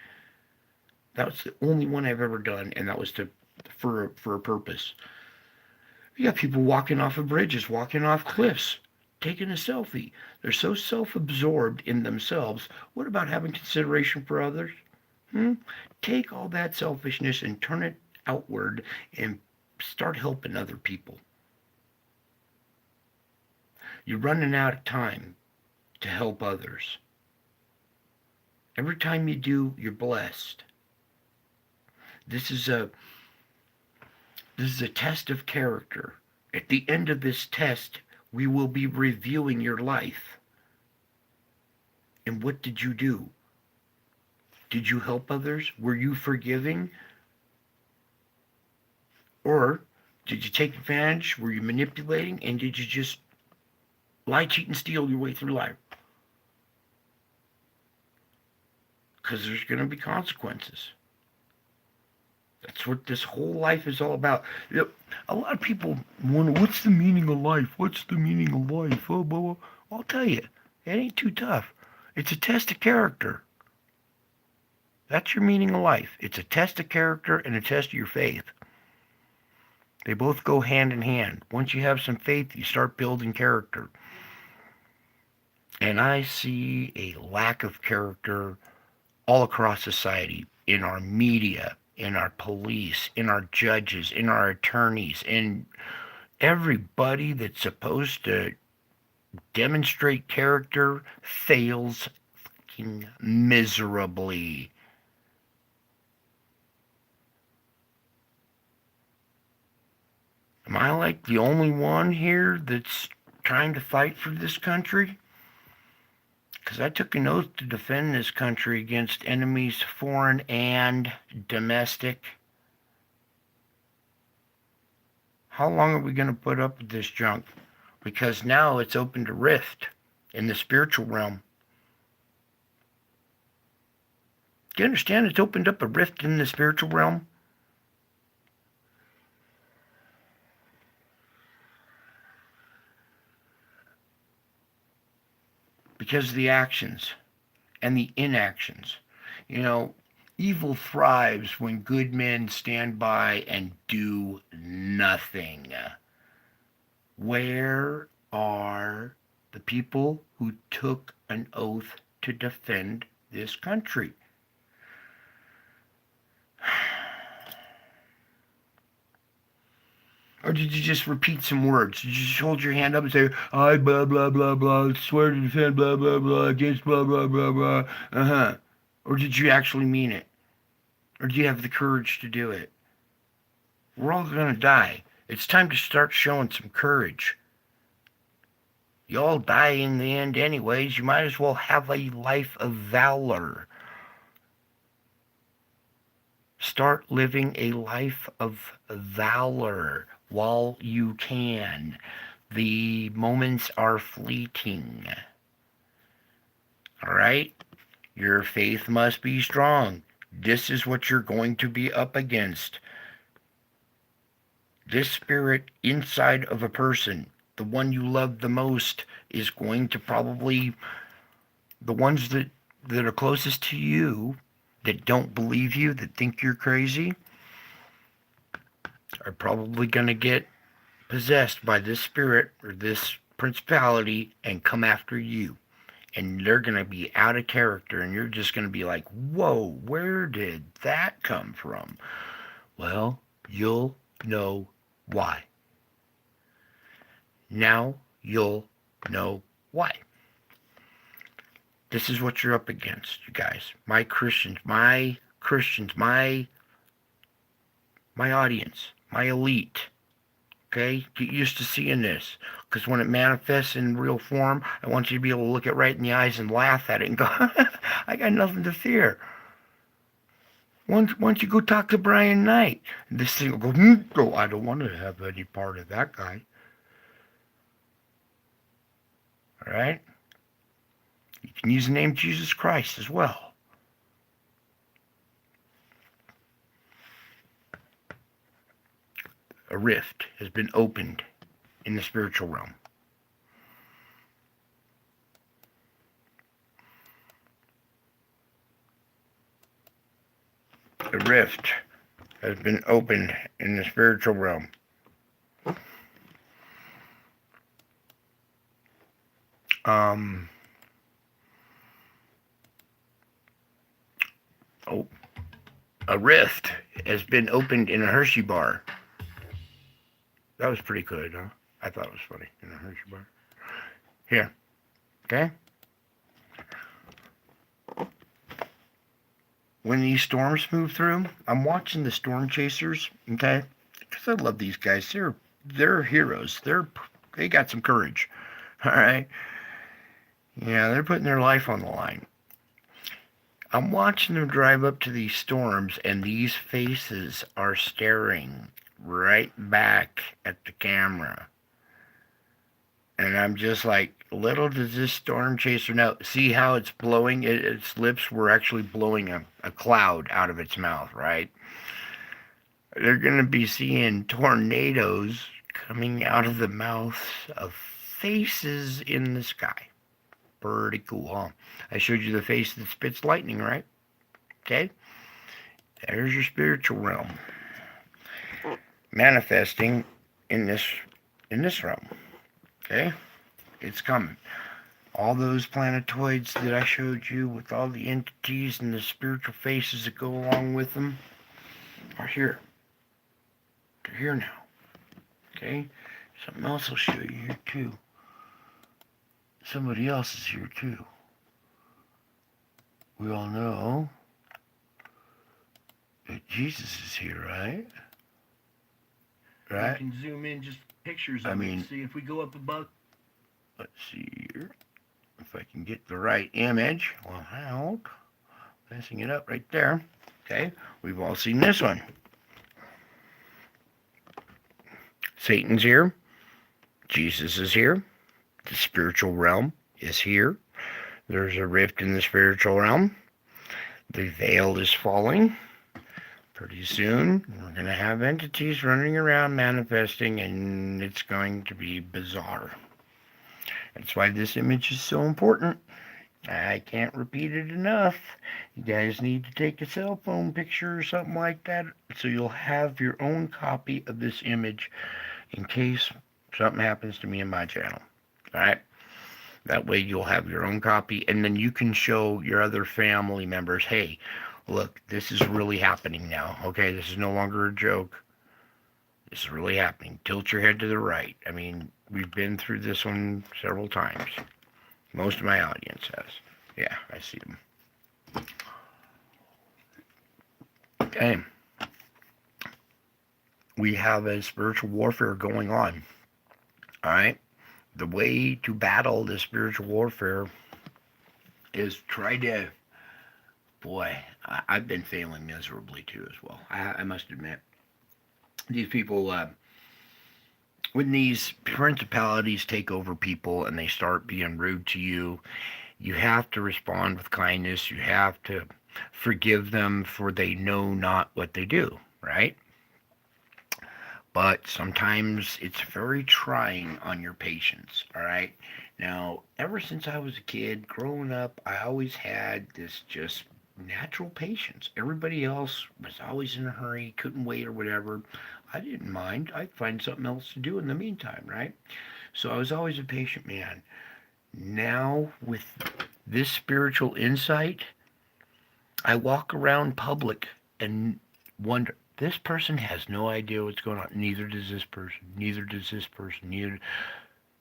That was the only one I've ever done, and that was for a purpose. You got people walking off of bridges, walking off cliffs, taking a selfie. They're so self-absorbed in themselves. What about having consideration for others? Take all that selfishness and turn it outward and start helping other people. You're running out of time to help others. Every time you do, you're blessed. This is a test of character. At the end of this test, we will be reviewing your life. And what did you do? Did you help others? Were you forgiving? Or did you take advantage? Were you manipulating? And did you just lie, cheat, and steal your way through life? Because there's going to be consequences. That's what this whole life is all about. A lot of people wonder, what's the meaning of life? What's the meaning of life? Oh, blah, blah. I'll tell you, it ain't too tough. It's a test of character. That's your meaning of life. It's a test of character and a test of your faith. They both go hand in hand. Once you have some faith, you start building character. And I see a lack of character all across society, in our media, in our police, in our judges, in our attorneys, in everybody that's supposed to demonstrate character fails fucking miserably. Am I like the only one here that's trying to fight for this country? Because I took an oath to defend this country against enemies, foreign and domestic. How long are we going to put up with this junk? Because now it's open to rift. in the spiritual realm. Do you understand it's opened up a rift in the spiritual realm? Because of the actions and the inactions. You know, evil thrives when good men stand by and do nothing. Where are the people who took an oath to defend this country? Or did you just repeat some words? Did you just hold your hand up and say, I blah blah blah blah, swear to defend blah blah blah against blah blah blah blah? Uh-huh. Or did you actually mean it? Or do you have the courage to do it? We're all gonna die. It's time to start showing some courage. You all die in the end anyways. You might as well have a life of valor. Start living a life of valor while you can. The moments are fleeting. All right? Your faith must be strong. This is what you're going to be up against. This spirit inside of a person, the one you love the most, is going to probably, the ones that are closest to you, that don't believe you, that think you're crazy, are probably going to get possessed by this spirit or this principality and come after you. And they're going to be out of character, and you're just going to be like, whoa, where did that come from? Well, you'll know why. Now you'll know why. This is what you're up against, you guys. My Christians, my audience, my elite. Okay? Get used to seeing this. Because when it manifests in real form, I want you to be able to look it right in the eyes and laugh at it and go, I got nothing to fear. Once you go talk to Brian Knight, this thing will go, oh, I don't want to have any part of that guy. All right? You can use the name Jesus Christ as well. A rift has been opened in the spiritual realm. A rift has been opened in the spiritual realm. A rift has been opened in a Hershey bar. That was pretty good, huh? I thought it was funny. In a Hershey bar. Here. Okay? When these storms move through, I'm watching the storm chasers, okay? Because I love these guys. They're heroes. They got some courage. All right? Yeah, they're putting their life on the line. I'm watching them drive up to these storms, and these faces are staring right back at the camera. And I'm just like, little does this storm chaser know. See how it's blowing? Its lips were actually blowing a cloud out of its mouth, right? They're going to be seeing tornadoes coming out of the mouths of faces in the sky. Pretty cool, huh? I showed you the face that spits lightning, right? Okay? There's your spiritual realm. Manifesting in this realm. Okay? It's coming. All those planetoids that I showed you with all the entities and the spiritual faces that go along with them are here. They're here now. Okay? Something else I'll show you here too. Somebody else is here too. We all know that Jesus is here, right? Right? You can zoom in just pictures of it. See if we go up above. Let's see here. If I can get the right image. Well, how? Messing it up right there. Okay, we've all seen this one. Satan's here. Jesus is here. The spiritual realm is here. There's a rift in the spiritual realm. The veil is falling. Pretty soon, we're going to have entities running around manifesting, and it's going to be bizarre. That's why this image is so important. I can't repeat it enough. You guys need to take a cell phone picture or something like that so you'll have your own copy of this image in case something happens to me in my channel. Alright? That way you'll have your own copy, and then you can show your other family members, hey, look, this is really happening now. Okay, this is no longer a joke. This is really happening. Tilt your head to the right. I mean, we've been through this one several times. Most of my audience has. Yeah, I see them. Okay. We have a spiritual warfare going on. Alright? The way to battle this spiritual warfare is try to... Boy, I've been failing miserably too as well. I must admit. These people... when these principalities take over people and they start being rude to you, you have to respond with kindness. You have to forgive them, for they know not what they do, right? But sometimes it's very trying on your patience, all right? Now, ever since I was a kid, growing up, I always had this just natural patience. Everybody else was always in a hurry, couldn't wait or whatever. I didn't mind. I'd find something else to do in the meantime, right? So I was always a patient man. Now, with this spiritual insight, I walk around public and wonder, this person has no idea what's going on. Neither does this person. Neither does this person. Neither.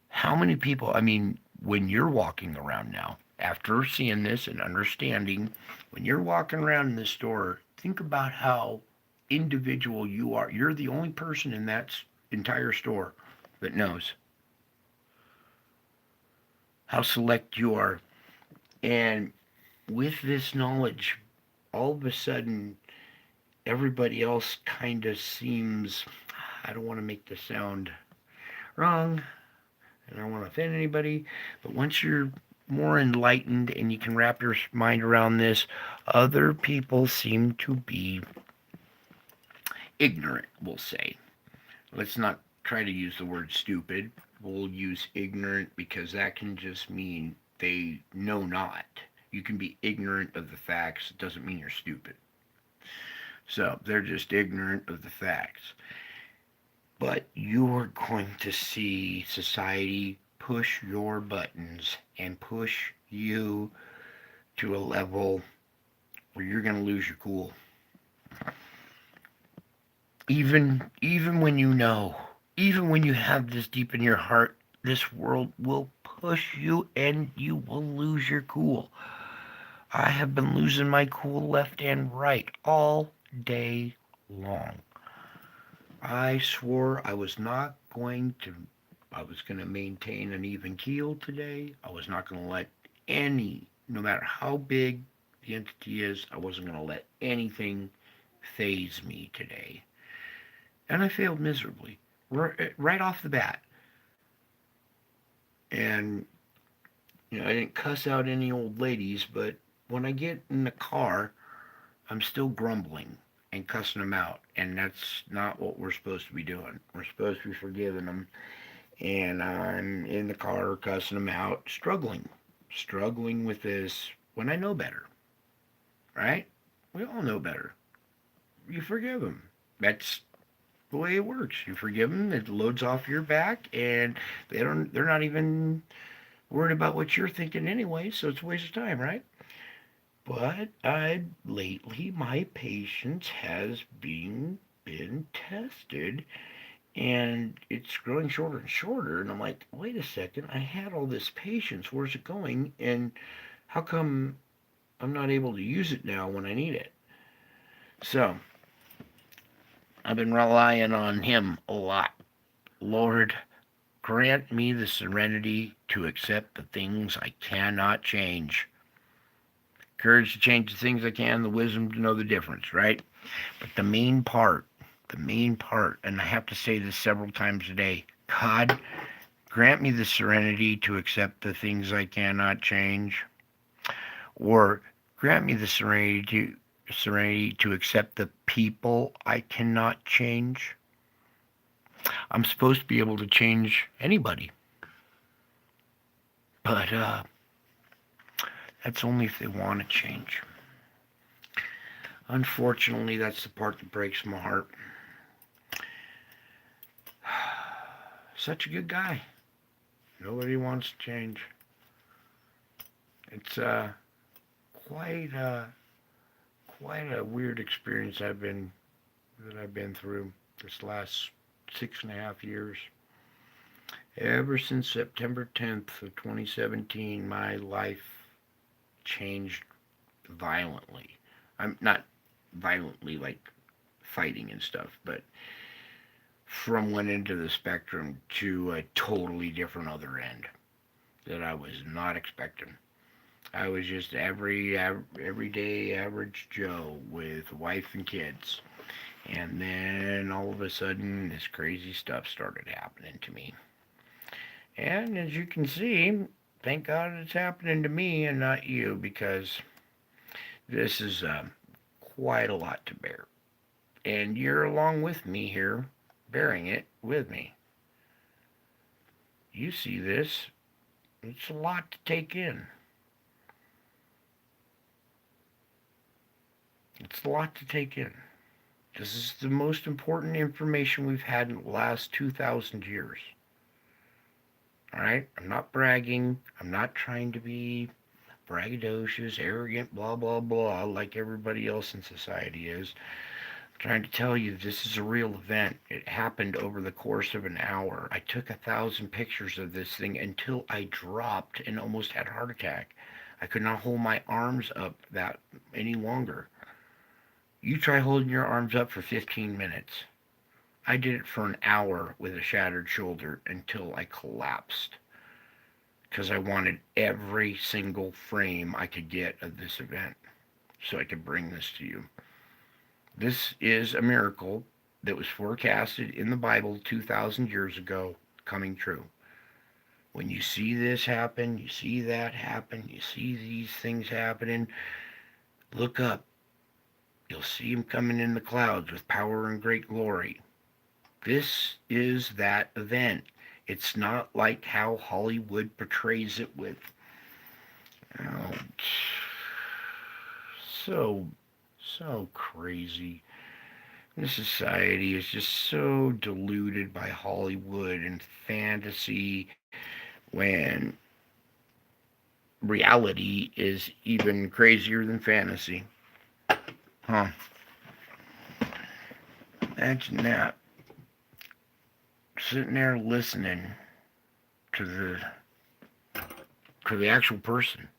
How many people, I mean, when you're walking around now, after seeing this and understanding, when you're walking around in the store, think about how individual you are. You're the only person in that entire store that knows how select you are. And with this knowledge, all of a sudden, everybody else kind of seems, I don't want to make this sound wrong, I don't want to offend anybody, but once you're more enlightened and you can wrap your mind around this, other people seem to be ignorant, we'll say. Let's not try to use the word stupid. We'll use ignorant, because that can just mean they know not. You can be ignorant of the facts. It doesn't mean you're stupid. So they're just ignorant of the facts. But you're going to see society push your buttons and push you to a level where you're going to lose your cool. Even when you know, even when you have this deep in your heart, this world will push you and you will lose your cool. I have been losing my cool left and right all day long. I swore I was going to maintain an even keel today. I was not going to let no matter how big the entity is, I wasn't going to let anything faze me today. And I failed miserably, right off the bat. And, I didn't cuss out any old ladies, but when I get in the car, I'm still grumbling and cussing them out. And that's not what we're supposed to be doing. We're supposed to be forgiving them. And I'm in the car cussing them out, struggling with this when I know better. Right? We all know better. You forgive them. That's the way it works. You forgive them, it loads off your back, and they're not even worried about what you're thinking anyway, so it's a waste of time, right? But lately, my patience has been tested, and it's growing shorter and shorter, and I'm like, wait a second, I had all this patience, where's it going, and how come I'm not able to use it now when I need it? So, I've been relying on him a lot. Lord, grant me the serenity to accept the things I cannot change. Courage to change the things I can, the wisdom to know the difference, right? But the main part, and I have to say this several times a day, God, grant me the serenity to accept the things I cannot change, or grant me the serenity to accept the people I cannot change. I'm supposed to be able to change anybody, but that's only if they want to change. Unfortunately, that's the part that breaks my heart. Such a good guy. Nobody wants to change. It's quite a quite a weird experience I've been through this last 6.5 years. Ever since September 10th of 2017, my life changed violently. I'm not violently like fighting and stuff, but from one end of the spectrum to a totally different other end that I was not expecting. I was just everyday average Joe with wife and kids. And then all of a sudden, this crazy stuff started happening to me. And as you can see, thank God it's happening to me and not you, because this is quite a lot to bear. And you're along with me here, bearing it with me. You see this, it's a lot to take in. It's a lot to take in. This is the most important information we've had in the last 2,000 years. All right? I'm not bragging. I'm not trying to be braggadocious, arrogant, blah, blah, blah, like everybody else in society is. I'm trying to tell you this is a real event. It happened over the course of an hour. I took 1,000 pictures of this thing until I dropped and almost had a heart attack. I could not hold my arms up that any longer. You try holding your arms up for 15 minutes. I did it for an hour with a shattered shoulder until I collapsed, because I wanted every single frame I could get of this event so I could bring this to you. This is a miracle that was forecasted in the Bible 2,000 years ago coming true. When you see this happen, you see that happen, you see these things happening, look up. You'll see him coming in the clouds with power and great glory. This is that event. It's not like how Hollywood portrays it with, oh, so crazy. This society is just so deluded by Hollywood and fantasy, when reality is even crazier than fantasy. Huh. Imagine that. Sitting there listening to the actual person.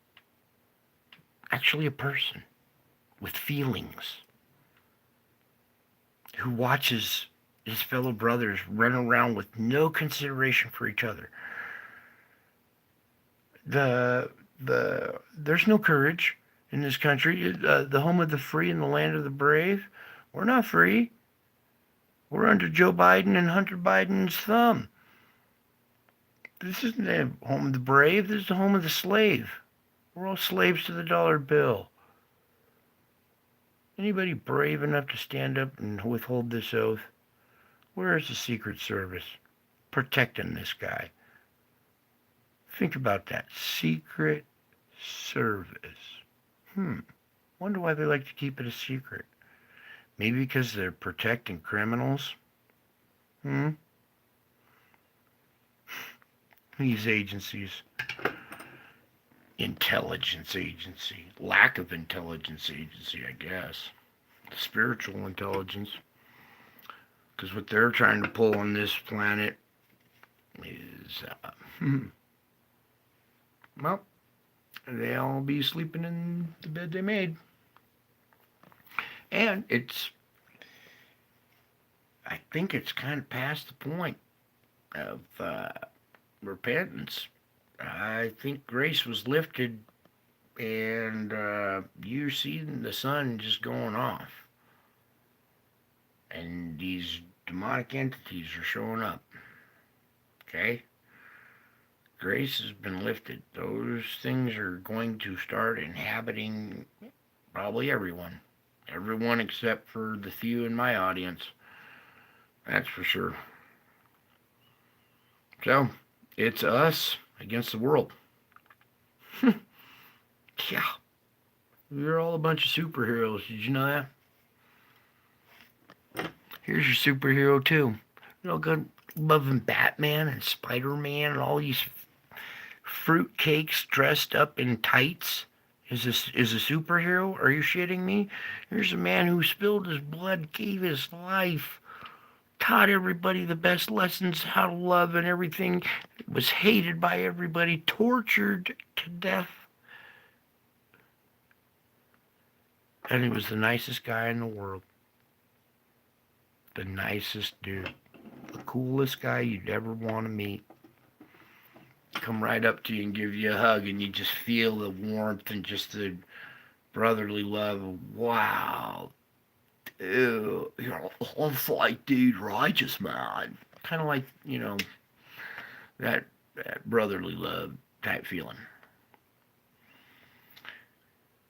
Actually a person with feelings, who watches his fellow brothers run around with no consideration for each other. There's no courage in this country, the home of the free and the land of the brave. We're not free. We're under Joe Biden and Hunter Biden's thumb. This isn't the home of the brave. This is the home of the slave. We're all slaves to the dollar bill. Anybody brave enough to stand up and withhold this oath? Where is the Secret Service protecting this guy? Think about that. Secret Service. Wonder why they like to keep it a secret. Maybe because they're protecting criminals? These agencies. Intelligence agency. Lack of intelligence agency, I guess. Spiritual intelligence. Because what they're trying to pull on this planet is, well, they'll be sleeping in the bed they made. And I think it's kind of past the point of repentance. I think grace was lifted, and you're seeing the sun just going off. And these demonic entities are showing up. Okay? grace has been lifted. Those things are going to start inhabiting probably everyone. Everyone except for the few in my audience. That's for sure. So, it's us against the world. Yeah. We're all a bunch of superheroes. Did you know that? Here's your superhero, too. You know, good loving Batman and Spider-Man and all these fruitcakes dressed up in tights is a superhero? Are you shitting me? Here's a man who spilled his blood, gave his life, taught everybody the best lessons how to love and everything, was hated by everybody, tortured to death. And he was the nicest guy in the world. The nicest dude. The coolest guy you'd ever want to meet. Come right up to you and give you a hug, and you just feel the warmth and just the brotherly love of, wow, ew, you're a like dude, righteous man. Kind of like, that brotherly love type feeling.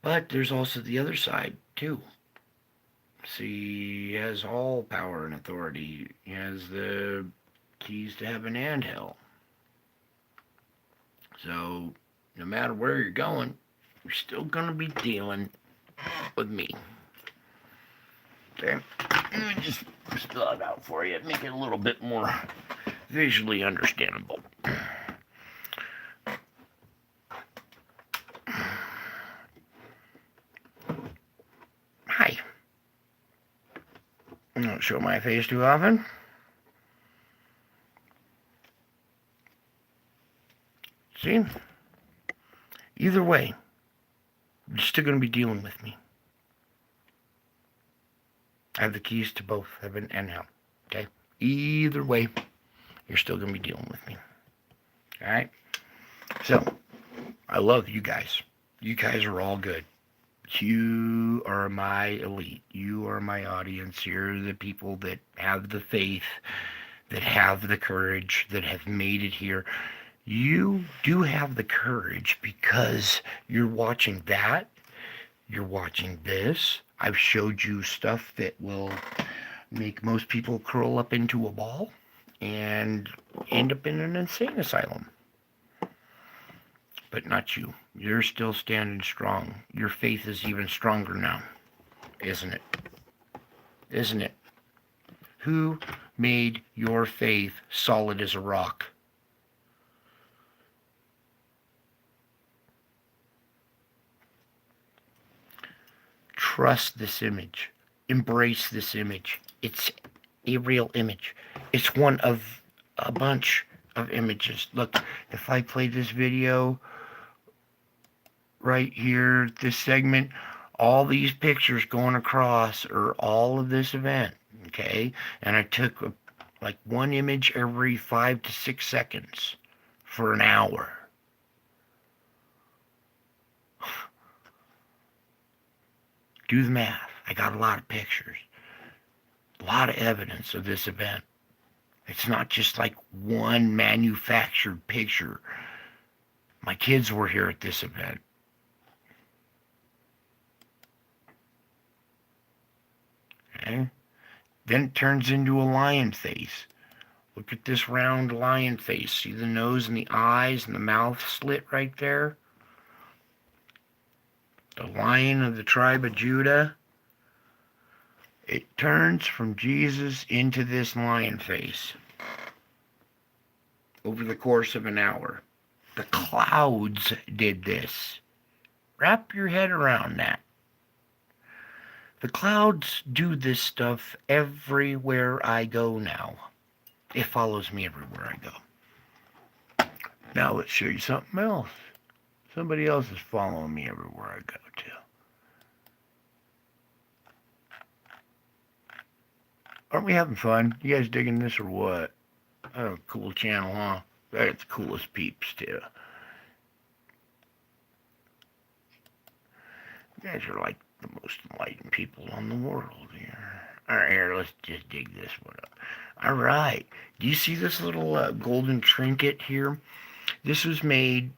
But there's also the other side, too. See, he has all power and authority. He has the keys to heaven and hell. So, no matter where you're going, you're still going to be dealing with me. Okay? Let me just spell it out for you, make it a little bit more visually understandable. Hi. I don't show my face too often. See? Either way, you're still going to be dealing with me. I have the keys to both heaven and hell. Okay? Either way, you're still going to be dealing with me. Alright? So, I love you guys. You guys are all good. You are my elite. You are my audience. You're the people that have the faith, that have the courage, that have made it here. You do have the courage because you're watching that. You're watching this. I've showed you stuff that will make most people curl up into a ball and end up in an insane asylum. But not you. You're still standing strong. Your faith is even stronger now, isn't it? Isn't it? Who made your faith solid as a rock? Trust this image. Embrace this image. It's a real image. It's one of a bunch of images. Look, if I play this video right here, this segment, all these pictures going across are all of this event, okay? And I took like one image every 5 to 6 seconds for an hour. Do the math. I got a lot of pictures, a lot of evidence of this event. It's not just like one manufactured picture. My kids were here at this event. Okay? Then it turns into a lion face. Look at this round lion face. See the nose and the eyes and the mouth slit right there? The Lion of the tribe of Judah. It turns from Jesus into this lion face over the course of an hour. The clouds did this. Wrap your head around that. The clouds do this stuff everywhere I go now. It follows me everywhere I go. Now let's show you something else. Somebody else is following me everywhere I go to. Aren't we having fun? You guys digging this or what? Oh, cool channel, huh? That's the coolest peeps, too. You guys are like the most enlightened people on the world here. Alright, here, let's just dig this one up. Alright, do you see this little golden trinket here? This was made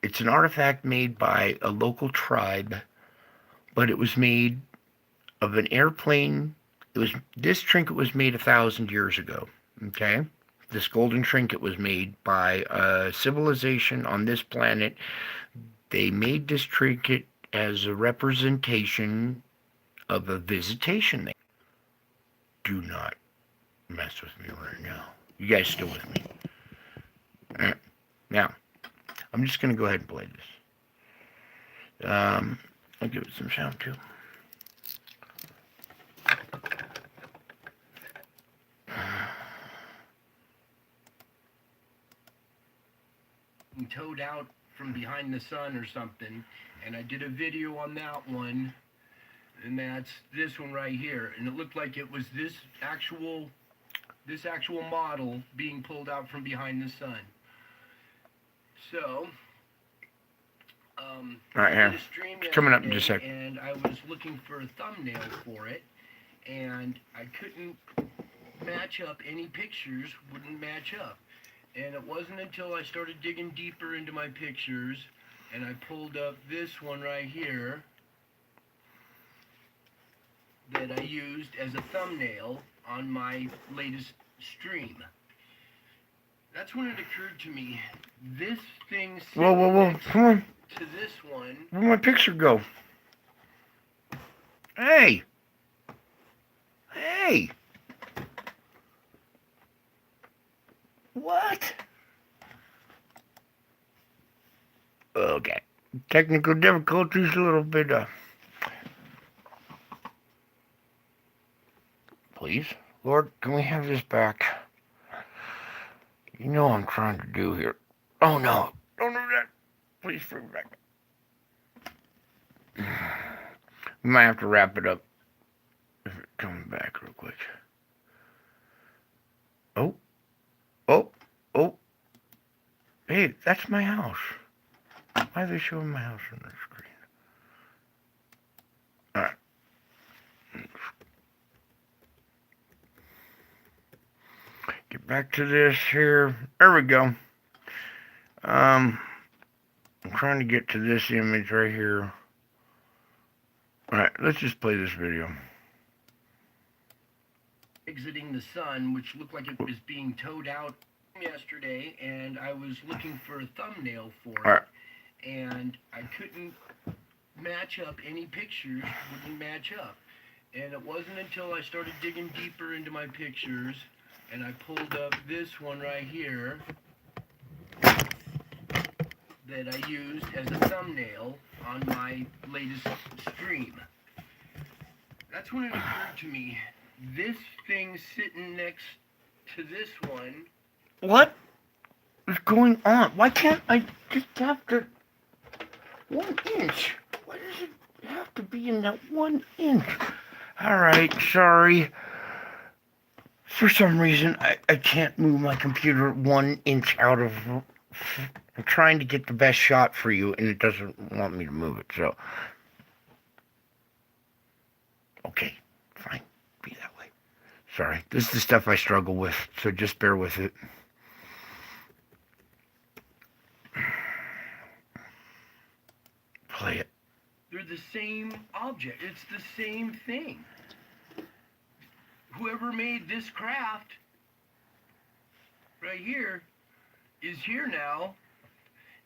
it's an artifact made by a local tribe, but it was made of an airplane. This trinket was made 1,000 years ago. Okay, this golden trinket was made by a civilization on this planet. They made this trinket as a representation of a visitation. Do not mess with me right now. You guys still with me? All right. Now, I'm just going to go ahead and play this. I'll give it some sound too. Towed out from behind the sun or something, and I did a video on that one, and that's this one right here, and it looked like it was this actual model being pulled out from behind the sun. So right here, it's coming up in just a sec. And I was looking for a thumbnail for it, and I couldn't match up any pictures, wouldn't match up. And it wasn't until I started digging deeper into my pictures and I pulled up this one right here that I used as a thumbnail on my latest stream. That's when it occurred to me, this thing whoa, come on. To this one. Where'd my picture go? Hey! What? Okay. Technical difficulties, a little bit, please? Lord, can we have this back? You know what I'm trying to do here. Oh, no. Don't do that. Please bring it back. We might have to wrap it up if it comes back real quick. Oh. Hey, that's my house. Why are they showing my house on the screen? Alright. Get back to this here. There we go. I'm trying to get to this image right here. Alright, let's just play this video. Exiting the sun, which looked like it was being towed out yesterday, and I was looking for a thumbnail for it. Alright. And I couldn't match up any pictures, wouldn't match up. And it wasn't until I started digging deeper into my pictures and I pulled up this one right here that I used as a thumbnail on my latest stream. That's when it occurred to me, this thing sitting next to this one. What is going on? Why can't I just have to 1 inch? Why does it have to be in that 1 inch? Alright, sorry. For some reason, I can't move my computer 1 inch out of... I'm trying to get the best shot for you, and it doesn't want me to move it, so... Okay, fine. Be that way. Sorry. This is the stuff I struggle with, so just bear with it. Play it. They're the same object. It's the same thing. Whoever made this craft right here is here now,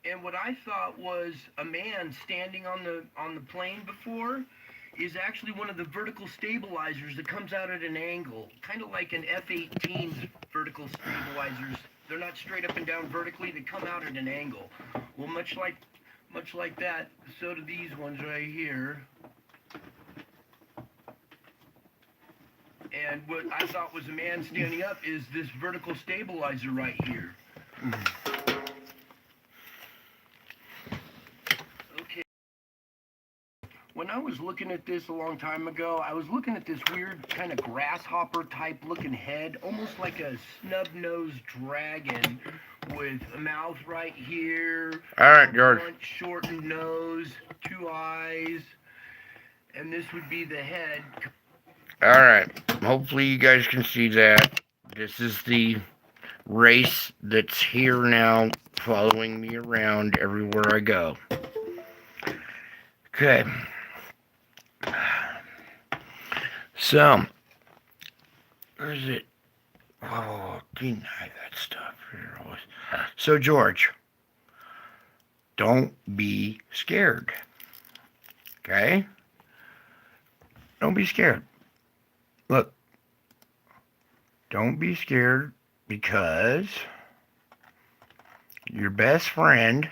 and what I thought was a man standing on the plane before is actually one of the vertical stabilizers that comes out at an angle, kind of like an F-18's vertical stabilizers. They're not straight up and down vertically, they come out at an angle. Well, much like that, so do these ones right here. And what I thought was a man standing up is this vertical stabilizer right here. Okay. When I was looking at this a long time ago, I was looking at this weird kind of grasshopper type looking head, almost like a snub-nosed dragon with a mouth right here. Alright, George. Blunt, shortened nose, 2 eyes, and this would be the head. Alright, hopefully you guys can see that. This is the race that's here now, following me around everywhere I go. Okay. So, where is it? Oh, deny that stuff. So, George, don't be scared. Okay? Don't be scared. Look, don't be scared because your best friend,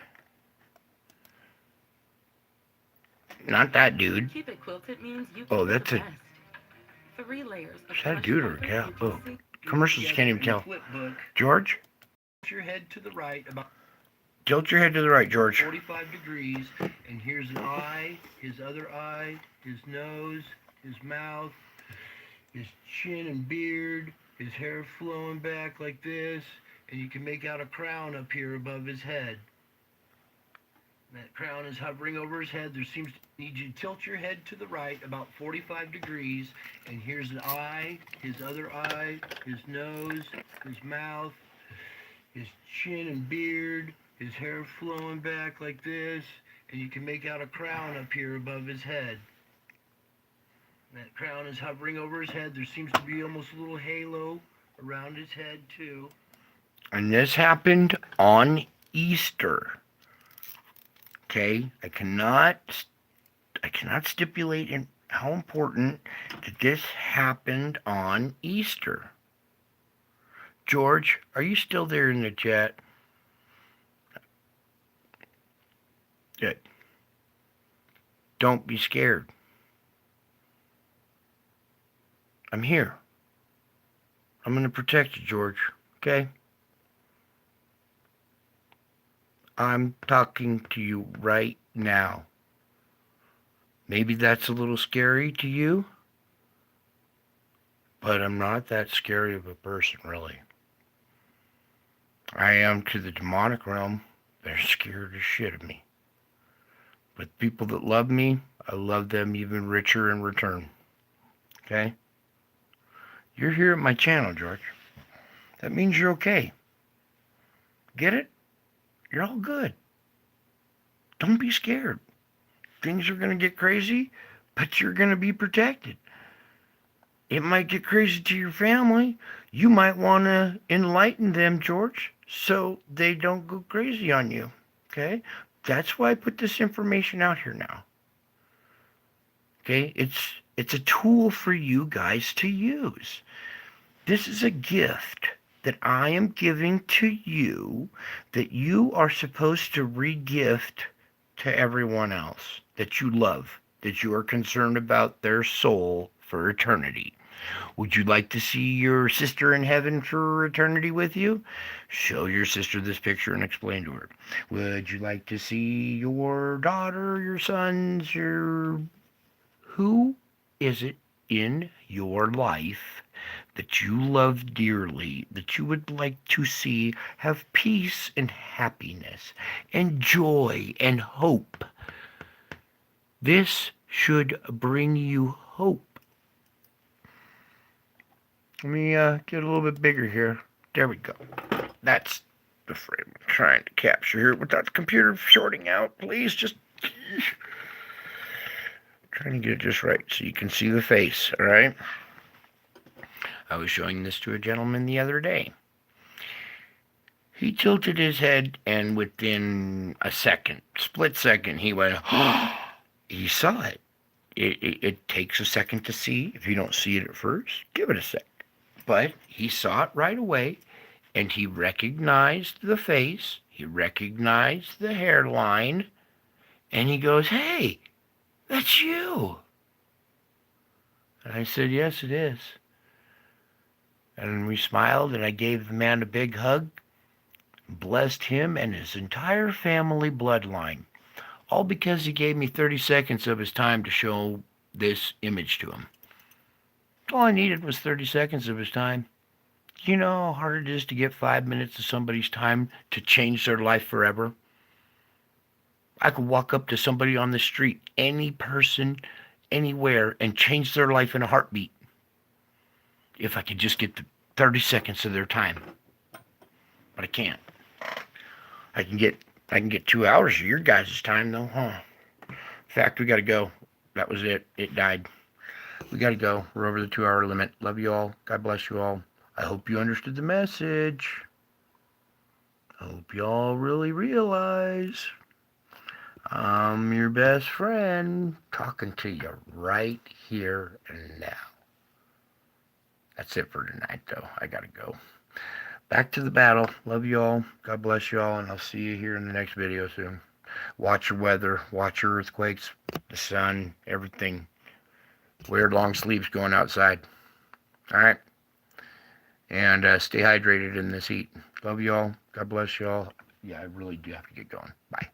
not that dude. Keep it quilted means you Oh, keep that's the a. best. 3 layers of Is that a plush dude or a comfort cat? you Oh, can see. commercials can't even tell. Flip book. George, Tilt your head to the right about tilt your head to the right, George. 45 degrees, and here's an eye, his other eye, his nose, his mouth, his chin and beard, his hair flowing back like this, and you can make out a crown up here above his head. That crown is hovering over his head. There seems to need you to tilt your head to the right about 45 degrees, and here's an eye, his other eye, his nose, his mouth, his chin and beard, his hair flowing back like this, and you can make out a crown up here above his head. That crown is hovering over his head. There seems to be almost a little halo around his head too. And this happened on Easter. Okay, I cannot stipulate in how important that this happened on Easter. George, are you still there in the chat? Good. Don't be scared. I'm here. I'm going to protect you, George. Okay? I'm talking to you right now. Maybe that's a little scary to you, but I'm not that scary of a person, really. I am to the demonic realm. They're scared as shit of me. But people that love me, I love them even richer in return. Okay? You're here at my channel, George. That means you're okay. Get it? You're all good. Don't be scared. Things are going to get crazy, but you're going to be protected. It might get crazy to your family. You might want to enlighten them, George, so they don't go crazy on you. Okay? That's why I put this information out here now. Okay? It's a tool for you guys to use. This is a gift that I am giving to you that you are supposed to re-gift to everyone else that you love, that you are concerned about their soul for eternity. Would you like to see your sister in heaven for eternity with you? Show your sister this picture and explain to her. Would you like to see your daughter, your sons, your... Who is it in your life that you love dearly, that you would like to see have peace and happiness and joy and hope? This should bring you hope. Let me get a little bit bigger here. There we go. That's the frame I'm trying to capture here without the computer sorting out. Please, just trying to get it just right so you can see the face, all right? I was showing this to a gentleman the other day. He tilted his head, and within a second, split second, he went, oh, he saw it. It takes a second to see. If you don't see it at first, give it a sec. But he saw it right away, and he recognized the face. He recognized the hairline, and he goes, hey, that's you. And I said, yes, it is. And we smiled, and I gave the man a big hug, blessed him and his entire family bloodline, all because he gave me 30 seconds of his time to show this image to him. All I needed was 30 seconds of his time. You know how hard it is to get 5 minutes of somebody's time to change their life forever? I could walk up to somebody on the street, any person, anywhere, and change their life in a heartbeat if I could just get the 30 seconds of their time. but I can't. I can get 2 hours of your guys' time though, huh? In fact, we gotta go. That was it. It died. We gotta go. We're over the 2-hour limit. Love you all. God bless you all. I hope you understood the message. I hope y'all really realize I'm your best friend talking to you right here and now. That's it for tonight, though. I gotta go. Back to the battle. Love you all. God bless you all, and I'll see you here in the next video soon. Watch your weather. Watch your earthquakes, the sun, everything. Wear long sleeves going outside. All right? And stay hydrated in this heat. Love you all. God bless you all. Yeah, I really do have to get going. Bye.